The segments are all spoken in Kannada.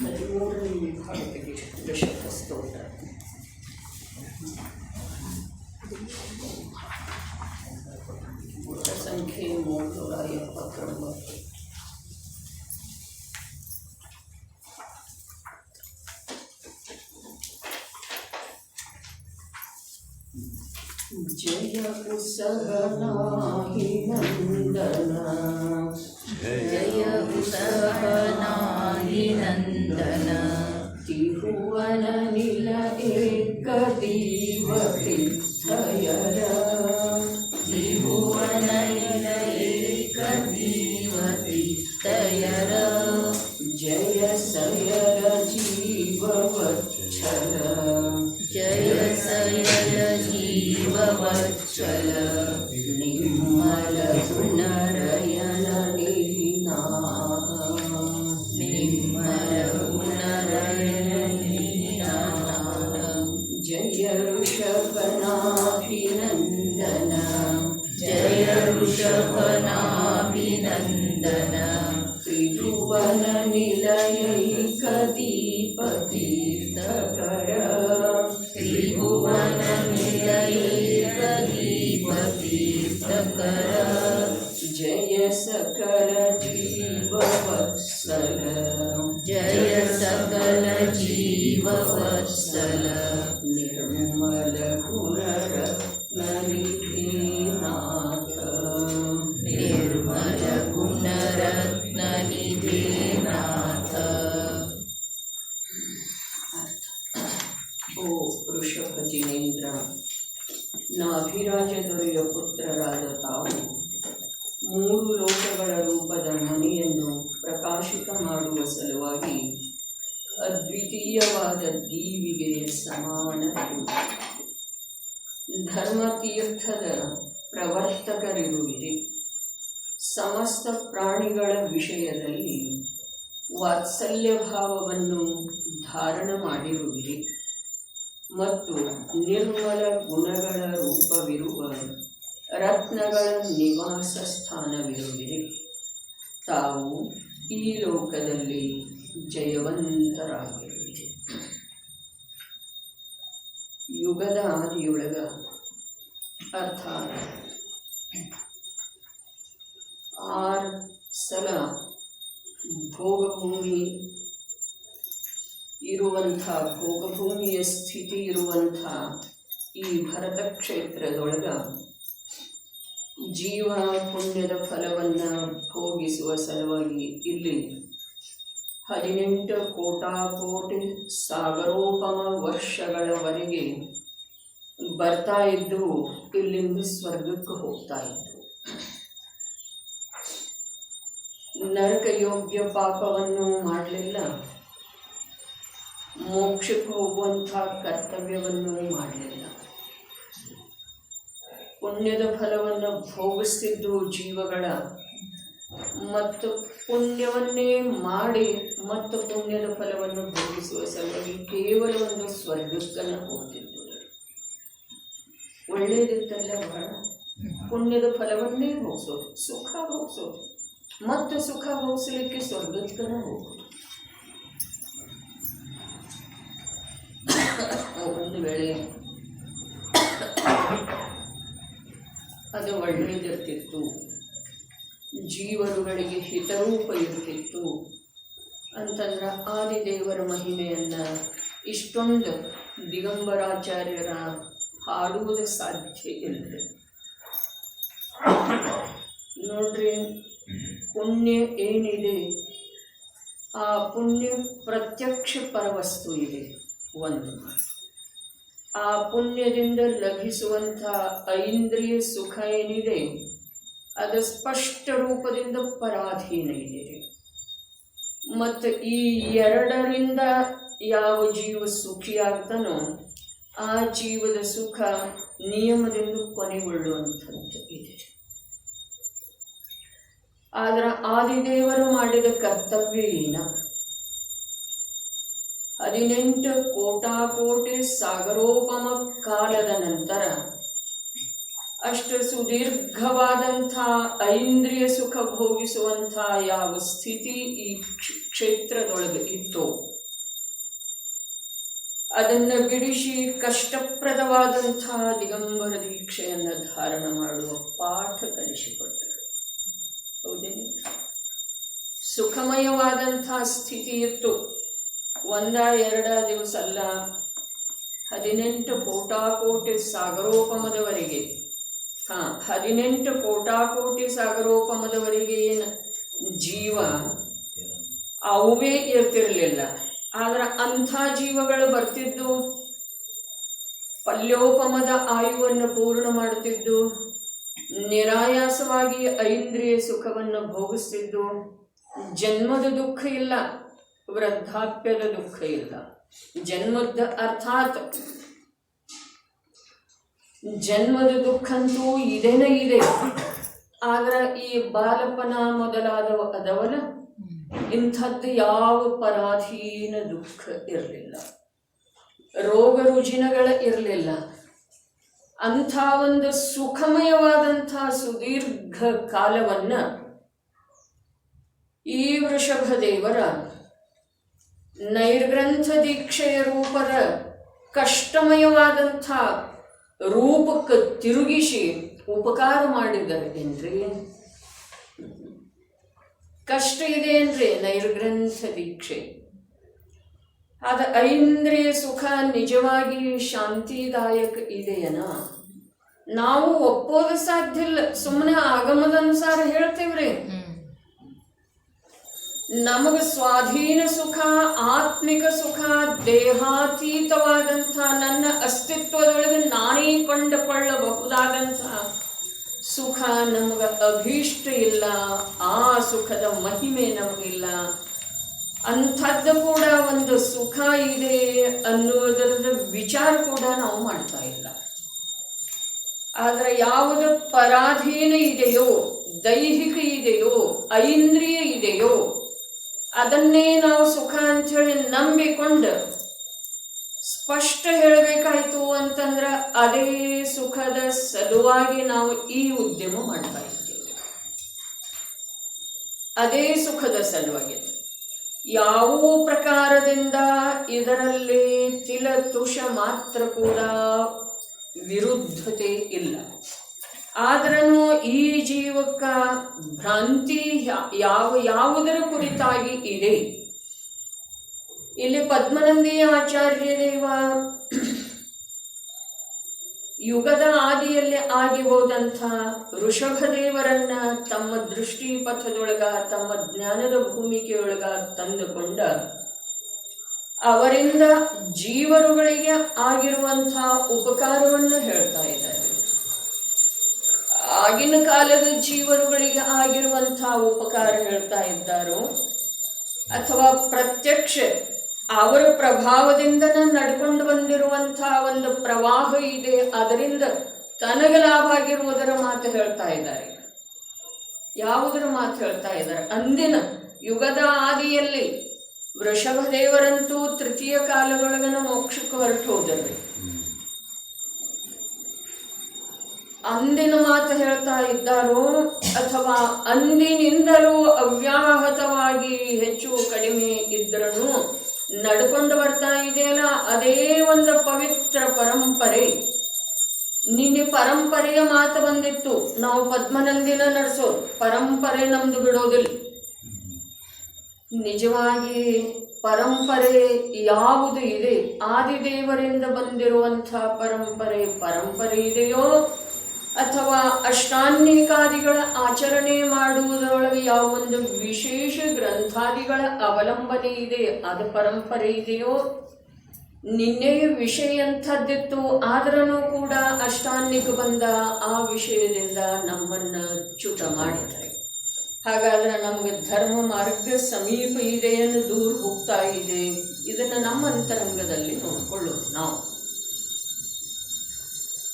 13ನೇ ವಿಭಾಗಕ್ಕೆ ದಶಕ ಸ್ತೋತ್ರ. ಸಂಖ್ಯೆ 379. ಜಯ ಕುಸಹನಾಹಿ ನಂದನ, ಜಯ ಕುಸಹನಾಹಿ ನಂದನ, ತ್ರಿಭುವನ ನಿಲ ಏಕ ದೀವತಿ ದಯರ, ತ್ರಿಭುವನ ನಿಲ ಏಕ ದೀವತಿ ದಯರ, ಜಯ ಸಯರ ಜೀವವತ್ಸಲ, ಜಯ ಸಯರ ಜೀವವತ್ಸಲ, ನಿರ್ಮಲ ಗುಣರಯನ ನಿರಿನಾಹ, ನಿರ್ಮಲ ಗುಣರಯನ ನಿರಿನಾಹ, ಜಯ ಋಷಭನಾಭಿನಂದನ, ಜಯ ಋಷಭನಾಭಿನಂದನ, ತ್ರಿಭುವನ ನಿಲಯೈಕ ದೀಪತೀರ್ಥಕರ, ತ್ರಿಭುವನ ನಿಲಯೈಕ ದೀಪತೀರ್ಥಕರ, ಜಯ ಸಕಲ ಜೀವವತ್ಸಲ, ಜಯ ಸಕಲ ಜೀವವತ್ಸಲ, ನಿರ್ಮಲ ಗುಣರತ್ನ ನಿಧಿನಾಥ, ನಿರ್ಮಲ ಗುಣರತ್ನ ನಿಧಿನಾಥ. ಓ ವೃಷಭ ಜಿನೇಂದ್ರ, ನಾಭಿರಾಜ ದೊರೆಯ ಪುತ್ರರಾದ ತಾವು 3 ಲೋಕಗಳ ರೂಪದ ಮನೆಯನ್ನು ಪ್ರಕಾಶಿತ ಮಾಡುವ ಸಲುವಾಗಿ ಅದ್ವಿತೀಯವಾದ ದೀವಿಗೆ ಸಮಾನರು. ಧರ್ಮತೀರ್ಥದ ಪ್ರವರ್ತಕರಿರುವಿರಿ. ಸಮಸ್ತ ಪ್ರಾಣಿಗಳ ವಿಷಯದಲ್ಲಿ ವಾತ್ಸಲ್ಯ ಭಾವವನ್ನು ಧಾರಣ ಮಾಡಿರುವಿರಿ ಮತ್ತು ನಿರ್ಮಲ ಗುಣಗಳ ರೂಪವಿರುವ ರತ್ನಗಳ ನಿವಾಸ ಸ್ಥಾನವಿರುವಿರಿ. ತಾವು ಈ ಲೋಕದಲ್ಲಿ ಜಯವಂತರಾಗಿರುವಿರಿ. ಯುಗದ ಆದಿಯೊಳಗ ಅರ್ಥಾತ್ 6 ಸಲ ಭೋಗಭೂಮಿ ಇರುವಂಥ, ಭೋಗಭೂಮಿಯ ಸ್ಥಿತಿ ಇರುವಂಥ ಈ ಭರತ ಕ್ಷೇತ್ರದೊಳಗ ಜೀವ ಪುಣ್ಯದ ಫಲವನ್ನು ಭೋಗಿಸುವ ಸಲುವಾಗಿ ಇಲ್ಲಿ 18 ಕೋಟಾಕೋಟಿ ಸಾಗರೋಪಮ ವರ್ಷಗಳವರೆಗೆ ಬರ್ತಾ ಇದ್ದು ಇಲ್ಲಿಂದ ಸ್ವರ್ಗಕ್ಕೆ ಹೋಗ್ತಾ ಇದ್ದು. ನರಕ ಯೋಗ್ಯ ಪಾಪವನ್ನು ಮಾಡಲಿಲ್ಲ, ಮೋಕ್ಷಕ್ಕೆ ಹೋಗುವಂಥ ಕರ್ತವ್ಯವನ್ನು ಮಾಡಲಿಲ್ಲ. ಪುಣ್ಯದ ಫಲವನ್ನು ಭೋಗಿಸ್ತಿದ್ದು ಜೀವಗಳ, ಮತ್ತು ಪುಣ್ಯವನ್ನೇ ಮಾಡಿ ಮತ್ತು ಪುಣ್ಯದ ಫಲವನ್ನು ಭೋಗಿಸುವ ಸಲುವಾಗಿ ಕೇವಲ ಒಂದು ಸ್ವರ್ಗಕ್ಕನ್ನು ಹೋಗ್ತಿದ್ದು. ಒಳ್ಳೆಯದಿತ್ತಲ್ಲ ಬಹಳ. ಪುಣ್ಯದ ಫಲವನ್ನೇ ಭೋಗಿಸೋದು, ಸುಖ ಭೋಗಿಸೋದು, ಮತ್ತು ಸುಖ ಭೋಗಿಸಲಿಕ್ಕೆ ಸ್ವರ್ಗಕ್ಕನ ಹೋಗೋದು. ಒಂದು ವೇಳೆ ಅದು ಒಳ್ಳೆಯದಿರ್ತಿತ್ತು, ಜೀವರುಗಳಿಗೆ ಹಿತರೂಪ ಇರ್ತಿತ್ತು ಅಂತಂದ್ರೆ ಆದಿದೇವರ ಮಹಿಮೆಯನ್ನು ಇಷ್ಟೊಂದು ದಿಗಂಬರಾಚಾರ್ಯರ ಹಾಡುವುದು ಸಾಧ್ಯ ಇಲ್ಲ. ನೋಡ್ರಿ, ಪುಣ್ಯ ಏನಿದೆ, ಆ ಪುಣ್ಯ ಪ್ರತ್ಯಕ್ಷ ಪರವಸ್ತು ಇದೆ ಒಂದು. ಆ ಪುಣ್ಯದಿಂದ ಲಭಿಸುವಂಥ ಐಂದ್ರಿಯ ಸುಖ ಏನಿದೆ ಅದು ಸ್ಪಷ್ಟ ರೂಪದಿಂದ ಪರಾಧೀನ ಇದೆ. ಮತ್ತು ಈ ಎರಡರಿಂದ ಯಾವ ಜೀವ ಸುಖಿಯಾಗ್ತಾನೋ ಆ ಜೀವದ ಸುಖ ನಿಯಮದಿಂದ ಕೊನೆಗೊಳ್ಳುವಂಥದ್ದು ಇದೆ. ಆದರೆ ಆದಿದೇವರು ಮಾಡಿದ ಕರ್ತವ್ಯ ಏನ? 18 ಕೋಟಾಕೋಟಿ ಸಾಗರೋಪಮ ಕಾಲದ ನಂತರ ಅಷ್ಟು ಸುದೀರ್ಘವಾದಂಥ ಐಂದ್ರಿಯ ಸುಖ ಭೋಗಿಸುವಂಥ ಯಾವ ಸ್ಥಿತಿ ಈ ಕ್ಷೇತ್ರದೊಳಗೆ ಇತ್ತು ಅದನ್ನು ಬಿಡಿಸಿ ಕಷ್ಟಪ್ರದವಾದಂಥ ದಿಗಂಬರ ದೀಕ್ಷೆಯನ್ನು ಧಾರಣ ಮಾಡುವ ಪಾಠ ಕಲಿಸಿಕೊಟ್ಟರು. ಹೌದೇನು? ಸುಖಮಯವಾದಂಥ ಸ್ಥಿತಿ ಇತ್ತು. 1-2 ದಿವಸ ಅಲ್ಲ, 18 ಕೋಟಾಕೋಟಿ ಸಾಗರೋಪಮದವರೆಗೆ. 18 ಕೋಟಾಕೋಟಿ ಸಾಗರೋಪಮದವರೆಗೆ ಏನು ಜೀವ ಅವೇ ಇರ್ತಿರಲಿಲ್ಲ. ಆದ್ರೆ ಅಂಥ ಜೀವಗಳು ಬರ್ತಿದ್ದು, ಪಲ್ಯೋಪಮದ ಆಯುವನ್ನು ಪೂರ್ಣ ಮಾಡುತ್ತಿದ್ದು, ನಿರಾಯಾಸವಾಗಿ ಐಂದ್ರಿಯ ಸುಖವನ್ನು ಭೋಗಿಸ್ತಿದ್ದು. ಜನ್ಮದ ದುಃಖ ಇಲ್ಲ, ವೃದ್ಧಾಪ್ಯದ ದುಃಖ ಇಲ್ಲ. ಜನ್ಮದ ಅರ್ಥಾತ್ ಜನ್ಮದ ದುಃಖಂತೂ ಇದೇನ ಇದೆ. ಆದ್ರೆ ಈ ಬಾಲಪನ ಮೊದಲಾದವ ಅದವಲ್ಲ, ಇಂಥದ್ದು ಯಾವ ಪರಾಧೀನ ದುಃಖ ಇರಲಿಲ್ಲ, ರೋಗ ರುಜಿನಗಳ ಇರಲಿಲ್ಲ. ಅಂಥ ಒಂದು ಸುಖಮಯವಾದಂಥ ಸುದೀರ್ಘ ಕಾಲವನ್ನ ಈ ವೃಷಭದೇವರ ನೈರ್ಗ್ರಂಥ ದೀಕ್ಷೆಯ ರೂಪದ ಕಷ್ಟಮಯವಾದಂಥ ರೂಪಕ್ಕೆ ತಿರುಗಿಸಿ ಉಪಕಾರ ಮಾಡಿದ್ದಾರೆ ಏನ್ರಿ. ಕಷ್ಟ ಇದೆ ಏನ್ರಿ ನೈರ್ಗ್ರಂಥ ದೀಕ್ಷೆ. ಆದ ಐಂದ್ರಿಯ ಸುಖ ನಿಜವಾಗಿ ಶಾಂತಿದಾಯಕ ಇದೆಯನ? ನಾವು ಒಪ್ಪೋದು ಸಾಧ್ಯ ಇಲ್ಲ, ಸುಮ್ಮನೆ ಆಗಮದ ಅನುಸಾರ ಹೇಳ್ತೇವ್ರಿ. ನಮಗೆ ಸ್ವಾಧೀನ ಸುಖ, ಆತ್ಮಿಕ ಸುಖ, ದೇಹಾತೀತವಾದಂಥ ನನ್ನ ಅಸ್ತಿತ್ವದೊಳಗೆ ನಾನೇ ಕೊಂಡುಕೊಳ್ಳಬಹುದಾದಂಥ ಸುಖ ನಮಗೆ ಅಭೀಷ್ಟ ಇಲ್ಲ. ಆ ಸುಖದ ಮಹಿಮೆ ನಮಗಿಲ್ಲ. ಅಂಥದ್ದು ಕೂಡ ಒಂದು ಸುಖ ಇದೆ ಅನ್ನುವುದರ ವಿಚಾರ ಕೂಡ ನಾವು ಮಾಡ್ತಾ ಇಲ್ಲ. ಆದರೆ ಯಾವುದು ಪರಾಧೀನ ಇದೆಯೋ, ದೈಹಿಕ ಇದೆಯೋ, ಐಂದ್ರಿಯ ಇದೆಯೋ, ಅದನ್ನೇ ನಾವು ಸುಖ ಅಂಥೇಳಿ ನಂಬಿಕೊಂಡು ಸ್ಪಷ್ಟ ಹೇಳಬೇಕಾಯ್ತು ಅಂತಂದ್ರೆ ಅದೇ ಸುಖದ ಸಲುವಾಗಿ ನಾವು ಈ ಉದ್ಯಮ ಮಾಡ್ತಾ ಇದ್ದೇವೆ. ಅದೇ ಸುಖದ ಸಲುವಾಗಿ ಯಾವ ಪ್ರಕಾರದಿಂದ ಇದರಲ್ಲಿ ತಿಲ ತುಷ ಮಾತ್ರ ಕೂಡ ವಿರುದ್ಧತೆ ಇಲ್ಲ. ಆದ್ರೂ ಈ ಜೀವಕ್ಕ ಭ್ರಾಂತಿ ಯಾವುದರ ಕುರಿತಾಗಿ ಇದೆ. ಇಲ್ಲಿ ಪದ್ಮನಂದಿ ಆಚಾರ್ಯ ದೇವ ಯುಗದ ಆದಿಯಲ್ಲಿ ಆಗಿ ಹೋದಂಥ ಋಷಭದೇವರನ್ನ ತಮ್ಮ ದೃಷ್ಟಿ ಪಥದೊಳಗ, ತಮ್ಮ ಜ್ಞಾನದ ಭೂಮಿಕೆಯೊಳಗ ತಂದುಕೊಂಡ ಅವರಿಂದ ಜೀವರುಗಳಿಗೆ ಆಗಿರುವಂಥ ಉಪಕಾರವನ್ನು ಹೇಳ್ತಾ ಇದ್ದಾರೆ. ಆಗಿನ ಕಾಲದ ಜೀವರುಗಳಿಗೆ ಆಗಿರುವಂಥ ಉಪಕಾರ ಹೇಳ್ತಾ ಇದ್ದಾರೋ ಅಥವಾ ಪ್ರತ್ಯಕ್ಷ ಅವರ ಪ್ರಭಾವದಿಂದನೇ ನಡ್ಕೊಂಡು ಬಂದಿರುವಂಥ ಒಂದು ಪ್ರವಾಹ ಇದೆ, ಅದರಿಂದ ತನಗೆ ಲಾಭ ಆಗಿರುವುದರ ಮಾತು ಹೇಳ್ತಾ ಇದ್ದಾರೆ. ಯಾವುದರ ಮಾತು ಹೇಳ್ತಾ ಇದ್ದಾರೆ? ಅಂದಿನ ಯುಗದ ಆದಿಯಲ್ಲಿ ವೃಷಭದೇವರಂತೂ ತೃತೀಯ ಕಾಲದೊಳಗನ ಮೋಕ್ಷಕ್ಕೆ ಹೊರಟು ಹೋದರು. ಅಂದಿನ ಮಾತು ಹೇಳ್ತಾ ಇದ್ದಾರೋ ಅಥವಾ ಅಂದಿನಿಂದಲೂ ಅವ್ಯಾಹತವಾಗಿ ಹೆಚ್ಚು ಕಡಿಮೆ ಇದ್ರೂ ನಡ್ಕೊಂಡು ಬರ್ತಾ ಇದೆಯಲ್ಲ, ಅದೇ ಒಂದು ಪವಿತ್ರ ಪರಂಪರೆ. ನಿನ್ನೆ ಪರಂಪರೆಯ ಮಾತು ಬಂದಿತ್ತು, ನಾವು ಪದ್ಮನಂದಿನ ನಡೆಸೋದು, ಪರಂಪರೆ ನಮ್ದು ಬಿಡೋದಿಲ್ಲ. ನಿಜವಾಗಿ ಪರಂಪರೆ ಯಾವುದು ಇದೆ, ಆದಿದೇವರಿಂದ ಬಂದಿರುವಂಥ ಪರಂಪರೆ ಇದೆಯೋ ಅಥವಾ ಅಷ್ಟಾನ್ನಿಕಾದಿಗಳ ಆಚರಣೆ ಮಾಡುವುದರೊಳಗೆ ಯಾವ ಒಂದು ವಿಶೇಷ ಗ್ರಂಥಾದಿಗಳ ಅವಲಂಬನೆ ಇದೆ, ಅದು ಪರಂಪರೆ ಇದೆಯೋ. ನಿನ್ನೆಯ ವಿಷಯ ಅಂಥದ್ದಿತ್ತು, ಆದ್ರೂ ಕೂಡ ಅಷ್ಟಾನ್ನಿಕ ಬಂದ ಆ ವಿಷಯದಿಂದ ನಮ್ಮನ್ನ ಚ್ಯುತ ಮಾಡಿದ್ದಾರೆ. ಹಾಗಾದ್ರೆ ನಮಗೆ ಧರ್ಮ ಮಾರ್ಗ ಸಮೀಪ ಇದೆಯನ್ನು ದೂರ ಹೋಗ್ತಾ ಇದೆ. ಇದನ್ನು ನಮ್ಮ ಅಂತರಂಗದಲ್ಲಿ ನೋಡಿಕೊಳ್ಳೋದು ನಾವು.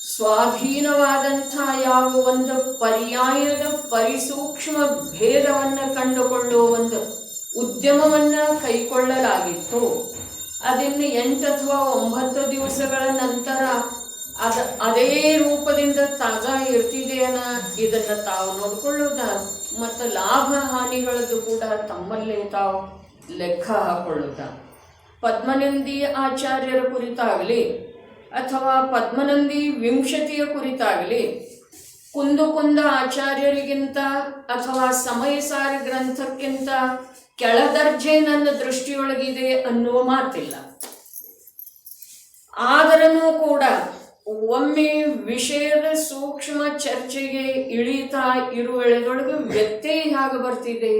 ಸ್ವಾಧೀನವಾದಂಥ ಯಾವ ಒಂದು ಪರ್ಯಾಯದ ಪರಿಸೂಕ್ಷ್ಮ ಭೇದವನ್ನು ಕಂಡುಕೊಳ್ಳುವ ಒಂದು ಉದ್ಯಮವನ್ನು ಕೈಗೊಳ್ಳಲಾಗಿತ್ತು. ಅದನ್ನು 8 ಅಥವಾ 9 ದಿವಸಗಳ ನಂತರ ಅದೇ ರೂಪದಿಂದ ತಾಜಾ ಇರ್ತಿದೆಯನ್ನ ಇದನ್ನು ತಾವು ನೋಡಿಕೊಳ್ಳುವುದ ಮತ್ತು ಲಾಭ ಹಾನಿಗಳದ್ದು ಕೂಡ ತಮ್ಮಲ್ಲೇ ತಾವು ಲೆಕ್ಕ ಹಾಕೊಳ್ಳುತ್ತ ಪದ್ಮನಂದಿ ಆಚಾರ್ಯರ ಕುರಿತಾಗಲಿ ಅಥವಾ ಪದ್ಮನಂದಿ ವಿಂಶತಿಯ ಕುರಿತಾಗಲಿ ಕುಂದ ಆಚಾರ್ಯರಿಗಿಂತ ಅಥವಾ ಸಮಯಸಾರ ಗ್ರಂಥಕ್ಕಿಂತ ಕೆಳದರ್ಜೆ ನನ್ನ ದೃಷ್ಟಿಯೊಳಗಿದೆ ಅನ್ನುವ ಮಾತಿಲ್ಲ. ಆದರೂ ಕೂಡ ಒಮ್ಮೆ ವಿಷಯದ ಸೂಕ್ಷ್ಮ ಚರ್ಚೆಗೆ ಇಳಿತಾ ಇರುವೆಳೆದೊಳಗೆ ವ್ಯತ್ಯಯ ಹೇಗೆ ಬರ್ತಿದೆ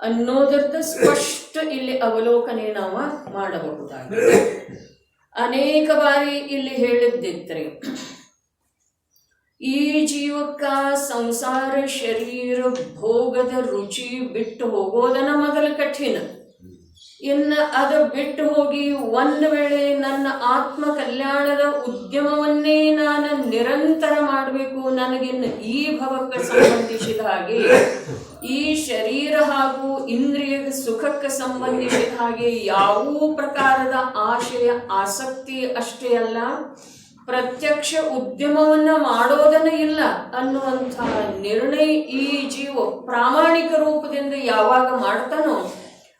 ಅನ್ನೋದರದ ಸ್ಪಷ್ಟ ಇಲ್ಲಿ ಅವಲೋಕನೆ ನಾವು ಮಾಡಬಹುದಾಗಿದೆ. ಅನೇಕ ಬಾರಿ ಇಲ್ಲಿ ಹೇಳಿದ್ದಿದ್ರೆ ಈ ಜೀವಕ್ಕ ಸಂಸಾರ ಶರೀರ ಭೋಗದ ರುಚಿ ಬಿಟ್ಟು ಹೋಗೋದನ್ನ ಮೊದಲು ಕಠಿಣ. ಇನ್ನು ಅದು ಬಿಟ್ಟು ಹೋಗಿ ಒಂದು ವೇಳೆ ನನ್ನ ಆತ್ಮ ಕಲ್ಯಾಣದ ಉದ್ಯಮವನ್ನೇ ನಾನು ನಿರಂತರ ಮಾಡಬೇಕು, ನನಗಿನ್ನು ಈ ಭವಕ್ಕೆ ಸಂಬಂಧಿಸಿದ ಹಾಗೆ ಈ ಶರೀರ ಹಾಗೂ ಇಂದ್ರಿಯ ಸುಖಕ್ಕೆ ಸಂಬಂಧಿಸಿದ ಹಾಗೆ ಯಾವ ಪ್ರಕಾರದ ಆಶಯ ಆಸಕ್ತಿ ಅಷ್ಟೇ ಅಲ್ಲ, ಪ್ರತ್ಯಕ್ಷ ಉದ್ಯಮವನ್ನ ಮಾಡೋದನ್ನ ಇಲ್ಲ ಅನ್ನುವಂಥ ನಿರ್ಣಯ ಈ ಜೀವ ಪ್ರಾಮಾಣಿಕ ರೂಪದಿಂದ ಯಾವಾಗ ಮಾಡ್ತಾನೋ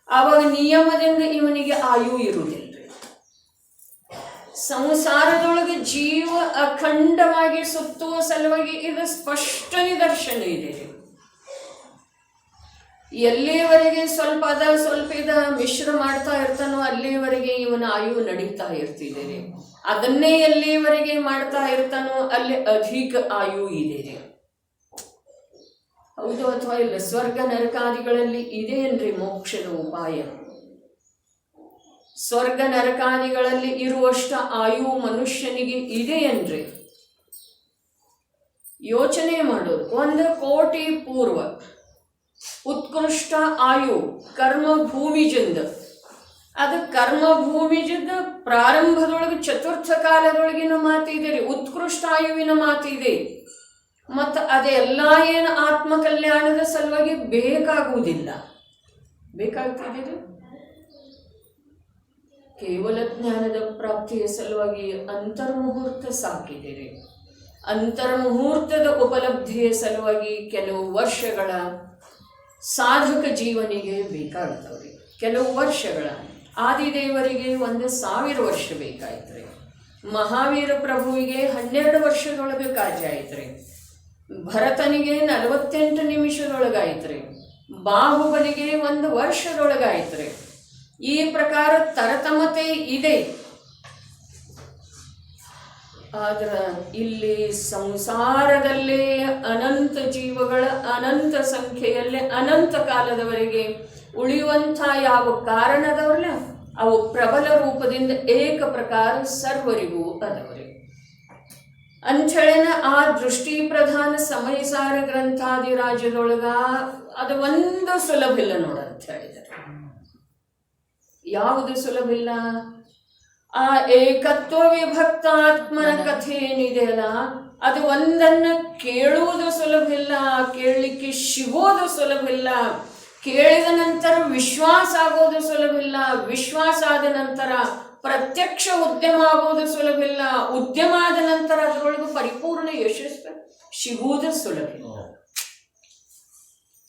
ಆವಾಗ ನಿಯಮದಿಂದ ಇವನಿಗೆ ಆಯು ಇರುವುದಿಲ್ಲ. ಸಂಸಾರದೊಳಗೆ ಜೀವ ಅಖಂಡವಾಗಿ ಸುತ್ತುವ ಸಲುವಾಗಿ ಇದು ಸ್ಪಷ್ಟ ನಿದರ್ಶನ ಇದೆ. ಎಲ್ಲಿಯವರೆಗೆ ಸ್ವಲ್ಪ ಇದ ಮಿಶ್ರ ಮಾಡ್ತಾ ಇರ್ತಾನೋ ಅಲ್ಲಿಯವರೆಗೆ ಇವನ ಆಯು ನಡೀತಾ ಇರ್ತಿದ್ದೇನೆ. ಅದನ್ನೇ ಎಲ್ಲಿಯವರೆಗೆ ಮಾಡ್ತಾ ಇರ್ತಾನೋ ಅಲ್ಲಿ ಅಧಿಕ ಆಯು ಇದೆ. ಹೌದು ಅಥವಾ ಇಲ್ಲ? ಸ್ವರ್ಗ ನರಕಾದಿಗಳಲ್ಲಿ ಇದೇನ್ರಿ ಮೋಕ್ಷದ ಉಪಾಯ? ಸ್ವರ್ಗ ನರಕಾದಿಗಳಲ್ಲಿ ಇರುವಷ್ಟ ಆಯು ಮನುಷ್ಯನಿಗೆ ಇದೆಯೇನ್ರಿ? ಯೋಚನೆ ಮಾಡೋದು. 1 ಕೋಟಿ ಪೂರ್ವ ಉತ್ಕೃಷ್ಟ ಆಯು ಕರ್ಮ ಭೂಮಿಜಿಂದ, ಅದು ಕರ್ಮ ಭೂಮಿಜಿಂದ ಪ್ರಾರಂಭದೊಳಗೆ ಚತುರ್ಥ ಕಾಲದೊಳಗಿನ ಮಾತಿದೆ ರೀ, ಉತ್ಕೃಷ್ಟ ಆಯುವಿನ ಮಾತಿದೆ. ಮತ್ತು ಅದೆಲ್ಲ ಏನು ಆತ್ಮ ಕಲ್ಯಾಣದ ಸಲುವಾಗಿ ಬೇಕಾಗುವುದಿಲ್ಲ. ಬೇಕಾಗ್ತಿದೆ ಕೇವಲ ಜ್ಞಾನದ ಪ್ರಾಪ್ತಿಯ ಸಲುವಾಗಿ ಅಂತರ್ಮುಹೂರ್ತ ಸಾಕಿದೆ. ಅಂತರ್ಮುಹೂರ್ತದ ಉಪಲಬ್ಧಿಯ ಸಲುವಾಗಿ ಕೆಲವು ವರ್ಷಗಳ ಸಾಧಕ ಜೀವನಿಗೆ ಬೇಕಾಗ್ತವ್ರಿ. ಕೆಲವು ವರ್ಷಗಳ ಆದಿದೇವರಿಗೆ 1,000 ವರ್ಷ ಬೇಕಾಯ್ತ್ರಿ. ಮಹಾವೀರ ಪ್ರಭುವಿಗೆ 12 ವರ್ಷದೊಳಗೆ ಕಾರ್ಯ ಆಯ್ತ್ರಿ. ಭರತನಿಗೆ 48 ನಿಮಿಷದೊಳಗಾಯ್ತ್ರಿ. ಬಾಹುಬಲಿಗೆ 1 ವರ್ಷದೊಳಗಾಯ್ತ್ರಿ. ಈ ಪ್ರಕಾರ ತರತಮತೆ ಇದೆ. ಆದ್ರೆ ಇಲ್ಲಿ ಸಂಸಾರದಲ್ಲೇ ಅನಂತ ಜೀವಗಳ ಅನಂತ ಸಂಖ್ಯೆಯಲ್ಲಿ ಅನಂತ ಕಾಲದವರೆಗೆ ಉಳಿಯುವಂಥ ಯಾವ ಕಾರಣದವರಲ್ಲ ಅವು ಪ್ರಬಲ ರೂಪದಿಂದ ಏಕ ಪ್ರಕಾರ ಸರ್ವರಿಗೂ ಅದವರೆ ಅಂಥೇಳಿನ ಆ ದೃಷ್ಟಿ ಪ್ರಧಾನ ಸಮಯಸಾರ ಗ್ರಂಥಾದಿ ರಾಜ್ಯದೊಳಗ ಅದು ಒಂದು ಸುಲಭಿಲ್ಲ ನೋಡಂತ ಹೇಳಿದರೆ. ಯಾವುದು ಸುಲಭಿಲ್ಲ? ಆ ಏಕತ್ವ ವಿಭಕ್ತ ಆತ್ಮನ ಕಥೆ ಏನಿದೆಯಲ್ಲ ಅದು ಒಂದನ್ನ ಕೇಳುವುದು ಸುಲಭಿಲ್ಲ, ಕೇಳಲಿಕ್ಕೆ ಸಿಗೋದು ಸುಲಭಿಲ್ಲ, ಕೇಳಿದ ನಂತರ ವಿಶ್ವಾಸ ಆಗೋದು ಸುಲಭಿಲ್ಲ, ವಿಶ್ವಾಸ ಆದ ನಂತರ ಪ್ರತ್ಯಕ್ಷ ಉದ್ಯಮ ಆಗೋದು ಸುಲಭಿಲ್ಲ, ಉದ್ಯಮ ಆದ ನಂತರ ಅದರೊಳಗೆ ಪರಿಪೂರ್ಣ ಯಶಸ್ಸು ಸಿಗುವುದು ಸುಲಭಿಲ್ಲ.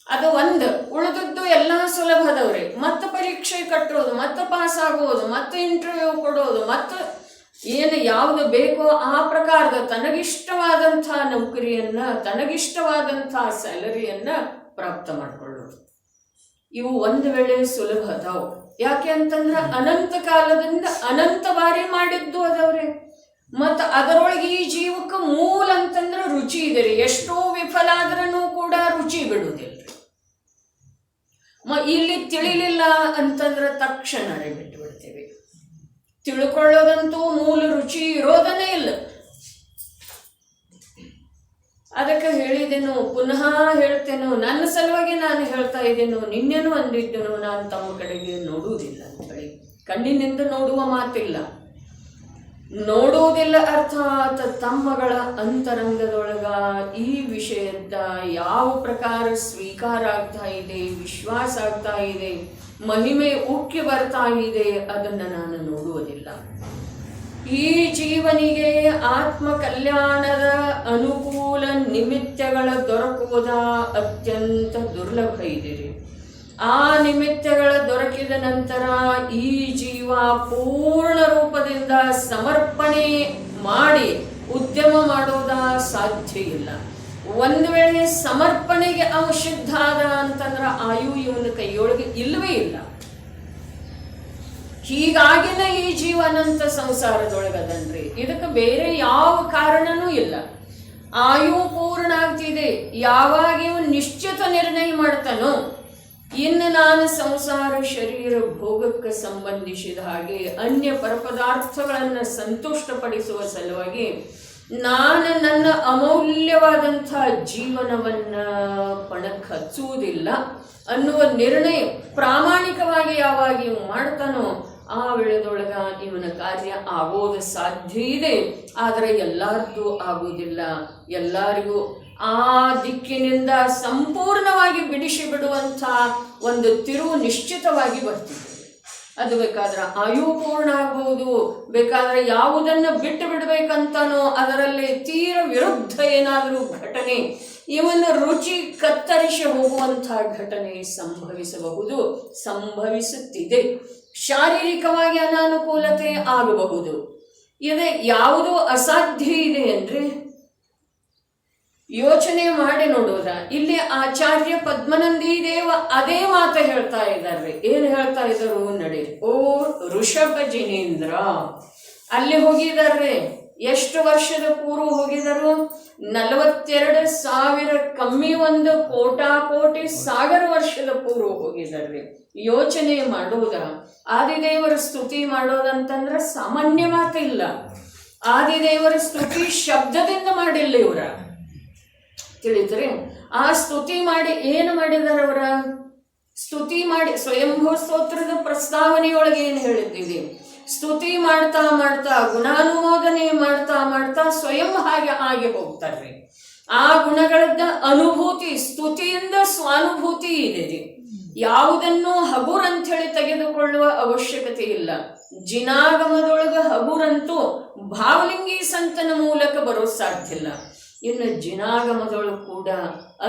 ಅದು ಒಂದು. ಉಳಿದದ್ದು ಎಲ್ಲ ಸುಲಭದವ್ರಿ. ಮತ್ತೆ ಪರೀಕ್ಷೆ ಕಟ್ಟೋದು, ಮತ್ತೆ ಪಾಸ್ ಆಗೋದು, ಮತ್ತೆ ಇಂಟರ್ವ್ಯೂ ಕೊಡೋದು, ಮತ್ತೆ ಏನು ಯಾವುದು ಬೇಕೋ ಆ ಪ್ರಕಾರದ ತನಗಿಷ್ಟವಾದಂಥ ನೌಕರಿಯನ್ನ, ತನಗಿಷ್ಟವಾದಂಥ ಸ್ಯಾಲರಿಯನ್ನ ಪ್ರಾಪ್ತ ಮಾಡ್ಕೊಳ್ಳೋದು. ಇವು ಒಂದು ವೇಳೆ ಸುಲಭ ಅದಾವು. ಯಾಕೆ ಅಂತಂದ್ರೆ ಅನಂತ ಕಾಲದಿಂದ ಅನಂತ ಬಾರಿ ಮಾಡಿದ್ದು ಅದವ್ರೆ. ಮತ್ತು ಅದರೊಳಗೆ ಈ ಜೀವಕ್ಕೆ ಮೂಲ ಅಂತಂದ್ರೆ ರುಚಿ ಇದೆ ರೀ. ಎಷ್ಟೋ ವಿಫಲ ಆದ್ರೂ ಕೂಡ ರುಚಿ ಬಿಡುವುದಿಲ್ಲ. ಇಲ್ಲಿ ತಿಳಿಲಿಲ್ಲ ಅಂತಂದ್ರೆ ತಕ್ಷಣ ಬಿಟ್ಟು ಬಿಡ್ತೇವೆ. ತಿಳ್ಕೊಳ್ಳೋದಂತೂ ಮೂಲ ರುಚಿ ಇರೋದನ್ನೇ ಇಲ್ಲ. ಅದಕ್ಕೆ ಹೇಳಿದೆನು, ಪುನಃ ಹೇಳ್ತೇನೋ, ನನ್ನ ಸಲುವಾಗಿ ನಾನು ಹೇಳ್ತಾ ಇದ್ದೇನೋ, ನಿನ್ನೆನೂ ಅಂದಿದ್ದೆನೋ, ನಾನು ತಮ್ಮ ಕಡೆಗೆ ನೋಡುವುದಿಲ್ಲ ಅಂತ ಹೇಳಿ. ಕಣ್ಣಿನಿಂದ ನೋಡುವ ಮಾತಿಲ್ಲ, ನೋಡುವುದಿಲ್ಲ ಅರ್ಥಾತ್ ತಮ್ಮಗಳ ಅಂತರಂಗದೊಳಗ ಈ ವಿಷಯದ ಯಾವ ಪ್ರಕಾರ ಸ್ವೀಕಾರ ಆಗ್ತಾ ಇದೆ, ವಿಶ್ವಾಸ ಆಗ್ತಾ ಇದೆ, ಮಹಿಮೆ ಉಕ್ಕಿ ಬರ್ತಾ ಇದೆ, ಅದನ್ನು ನಾನು ನೋಡುವುದಿಲ್ಲ. ಈ ಜೀವನಿಗೆ ಆತ್ಮ ಕಲ್ಯಾಣದ ಅನುಕೂಲ ನಿಮಿತ್ತಗಳ ದೊರಕುವುದ ಅತ್ಯಂತ ದುರ್ಲಭ ಇದೆ. ಆ ನಿಮಿತ್ತಗಳ ದೊರಕಿದ ನಂತರ ಈ ಜೀವ ಪೂರ್ಣ ರೂಪದಿಂದ ಸಮರ್ಪಣೆ ಮಾಡಿ ಉದ್ಯಮ ಮಾಡೋದ ಸಾಧ್ಯ ಇಲ್ಲ. ಒಂದು ವೇಳೆ ಸಮರ್ಪಣೆಗೆ ಅವ ಸಿದ್ಧ ಆದ ಅಂತಂದ್ರ ಆಯು ಇವನ ಕೈಯೊಳಗೆ ಇಲ್ಲವೇ ಇಲ್ಲ. ಹೀಗಾಗಿನ ಈ ಜೀವ ಅನಂತ ಸಂಸಾರದೊಳಗದನ್ರಿ. ಇದಕ್ಕೆ ಬೇರೆ ಯಾವ ಕಾರಣನೂ ಇಲ್ಲ. ಆಯು ಪೂರ್ಣ ಆಗ್ತಿದೆ. ಯಾವಾಗ ಇವ ನಿಶ್ಚಿತ ನಿರ್ಣಯ ಮಾಡ್ತಾನೋ ಇನ್ನು ನಾನು ಸಂಸಾರ ಶರೀರ ಭೋಗಕ್ಕೆ ಸಂಬಂಧಿಸಿದ ಹಾಗೆ ಅನ್ಯ ಪರಪದಾರ್ಥಗಳನ್ನು ಸಂತುಷ್ಟಪಡಿಸುವ ಸಲುವಾಗಿ ನಾನು ನನ್ನ ಅಮೂಲ್ಯವಾದಂಥ ಜೀವನವನ್ನ ಪಣಕ್ಕೆ ಹಚ್ಚುವುದಿಲ್ಲ ಅನ್ನುವ ನಿರ್ಣಯ ಪ್ರಾಮಾಣಿಕವಾಗಿ ಯಾವಾಗ ಇವು ಮಾಡ್ತಾನೋ ಆ ವೇಳೆದೊಳಗ ಇವನ ಕಾರ್ಯ ಆಗೋದು ಸಾಧ್ಯ ಇದೆ. ಆದರೆ ಎಲ್ಲಾರ್ದು ಆಗುವುದಿಲ್ಲ. ಎಲ್ಲರಿಗೂ ಆ ದಿಕ್ಕಿನಿಂದ ಸಂಪೂರ್ಣವಾಗಿ ಬಿಡಿಸಿ ಬಿಡುವಂಥ ಒಂದು ತಿರುವು ನಿಶ್ಚಿತವಾಗಿ ಬರ್ತಿದೆ. ಅದು ಬೇಕಾದ್ರೆ ಆಯು ಪೂರ್ಣ ಆಗ್ಬೋದು, ಬೇಕಾದ್ರೆ ಯಾವುದನ್ನು ಬಿಟ್ಟು ಬಿಡಬೇಕಂತನೋ ಅದರಲ್ಲಿ ತೀರ ವಿರುದ್ಧ ಏನಾದರೂ ಘಟನೆ, ಇವನ ರುಚಿ ಕತ್ತರಿಸಿ ಹೋಗುವಂಥ ಘಟನೆ ಸಂಭವಿಸಬಹುದು, ಸಂಭವಿಸುತ್ತಿದೆ. ಶಾರೀರಿಕವಾಗಿ ಅನಾನುಕೂಲತೆ ಆಗಬಹುದು. ಇದೆ ಯಾವುದು ಅಸಾಧ್ಯ ಇದೆ ಅಂದ್ರೆ ಯೋಚನೆ ಮಾಡಿ ನೋಡೋದ. ಇಲ್ಲಿ ಆಚಾರ್ಯ ಪದ್ಮನಂದಿ ದೇವ ಅದೇ ಮಾತು ಹೇಳ್ತಾ ಇದ್ದಾರೆ. ಏನು ಹೇಳ್ತಾ ಇದ್ರು ನಡೀರಿ. ಓ ಋಷಭ ಜಿನೇಂದ್ರ ಅಲ್ಲಿ ಹೋಗಿದ್ದಾರೆ. ಎಷ್ಟು ವರ್ಷದ ಪೂರ್ವ ಹೋಗಿದರು? 42,000 ಕಮ್ಮಿ ಒಂದು ಕೋಟಿ ಸಾಗರ ವರ್ಷದ ಪೂರ್ವ ಹೋಗಿದ್ದಾರೆ. ಯೋಚನೆ ಮಾಡೋದ. ಆದಿದೇವರ ಸ್ತುತಿ ಮಾಡೋದಂತಂದ್ರೆ ಸಾಮಾನ್ಯ ಮಾತಿಲ್ಲ. ಆದಿದೇವರ ಸ್ತುತಿ ಶಬ್ದದಿಂದ ಮಾಡಿಲ್ಲ ಇವರ, ತಿಳಿದ್ರಿ? ಆ ಸ್ತುತಿ ಮಾಡಿ ಏನು ಮಾಡಿದಾರೆ ಅವರ? ಸ್ತುತಿ ಮಾಡಿ ಸ್ವಯಂಭೂ ಸ್ತೋತ್ರದ ಪ್ರಸ್ತಾವನೆಯೊಳಗೆ ಏನು ಹೇಳಿದ್ದೀವಿ? ಸ್ತುತಿ ಮಾಡ್ತಾ ಮಾಡ್ತಾ ಗುಣಾನುಮೋದನೆ ಮಾಡ್ತಾ ಮಾಡ್ತಾ ಸ್ವಯಂ ಹಾಗೆ ಆಗಿ ಹೋಗ್ತಾರೆ. ಆ ಗುಣಗಳದ್ದ ಅನುಭೂತಿ, ಸ್ತುತಿಯಿಂದ ಸ್ವಾನುಭೂತಿ ಇದೆ. ಯಾವುದನ್ನು ಹಗುರ್ ಅಂತ ಹೇಳಿ ತೆಗೆದುಕೊಳ್ಳುವ ಅವಶ್ಯಕತೆ ಇಲ್ಲ. ಜಿನಾಗಮದೊಳಗ ಹಗುರಂತೂ ಭಾವಲಿಂಗಿ ಸಂತನ ಮೂಲಕ ಬರೋ ಸಾಧ್ಯ ಇಲ್ಲ. ಇನ್ನು ಜಿನಾಗಮದೊಳಗೆ ಕೂಡ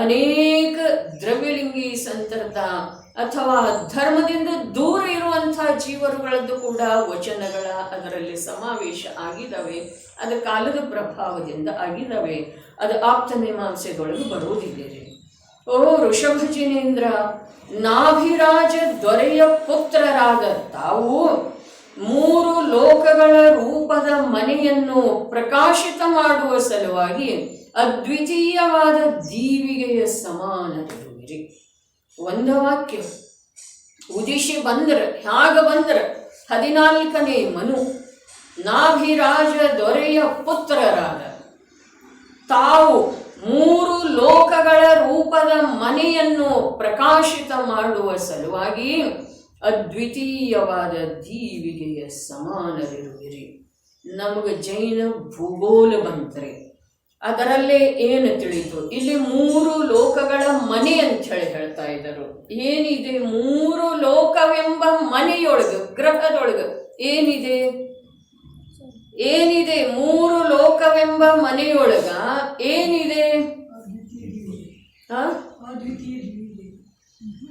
ಅನೇಕ ದ್ರವ್ಯಲಿಂಗಿ ಸಂತರ್ದ ಅಥವಾ ಧರ್ಮದಿಂದ ದೂರ ಇರುವಂತಹ ಜೀವರುಗಳದ್ದು ಕೂಡ ವಚನಗಳ ಅದರಲ್ಲಿ ಸಮಾವೇಶ ಆಗಿದ್ದಾವೆ. ಅದು ಕಾಲದ ಪ್ರಭಾವದಿಂದ ಆಗಿದ್ದಾವೆ. ಅದು ಆಪ್ತ ಮೀಮಾಂಸೆದೊಳಗೆ ಬರುವುದಿದೆ. ಓ ಋಷಭಜಿನೇಂದ್ರ, ನಾಭಿರಾಜ ದೊರೆಯ ಪುತ್ರರಾದ ತಾವು 3 ಲೋಕಗಳ ರೂಪದ ಮನೆಯನ್ನು ಪ್ರಕಾಶಿತ ಮಾಡುವ ಸಲುವಾಗಿ ಅದ್ವಿತೀಯವಾದ ದೀವಿಗೆಯ ಸಮಾನರಿರುವಿರಿ. ಒಂದ ವಾಕ್ಯ ಉದಿಶಿ ಬಂದ್ರ ಹ್ಯಾಗ ಬಂದ್ರ 14ನೇ ಮನು ನಾಭಿರಾಜ ದೊರೆಯ ಪುತ್ರರಾದ ತಾವು 3 ಲೋಕಗಳ ರೂಪದ ಮನೆಯನ್ನು ಪ್ರಕಾಶಿತ ಮಾಡುವ ಸಲುವಾಗಿ ಅದ್ವಿತೀಯವಾದ ದೀವಿಗೆಯ ಸಮಾನರಿರುವಿರಿ. ನಮಗೆ ಜೈನ ಭೂಗೋಳ ಬಂತ್ರೆ, ಅದರಲ್ಲೇ ಏನು ತಿಳಿತು? ಇಲ್ಲಿ 3 ಲೋಕಗಳ ಮನೆ ಅಂತ ಹೇಳಿ ಹೇಳ್ತಾ ಇದ್ದರು. ಏನಿದೆ 3 ಲೋಕವೆಂಬ ಮನೆಯೊಳಗೆ, ಗ್ರಹದೊಳಗೆ ಏನಿದೆ? 3 ಲೋಕವೆಂಬ ಮನೆಯೊಳಗ ಏನಿದೆ?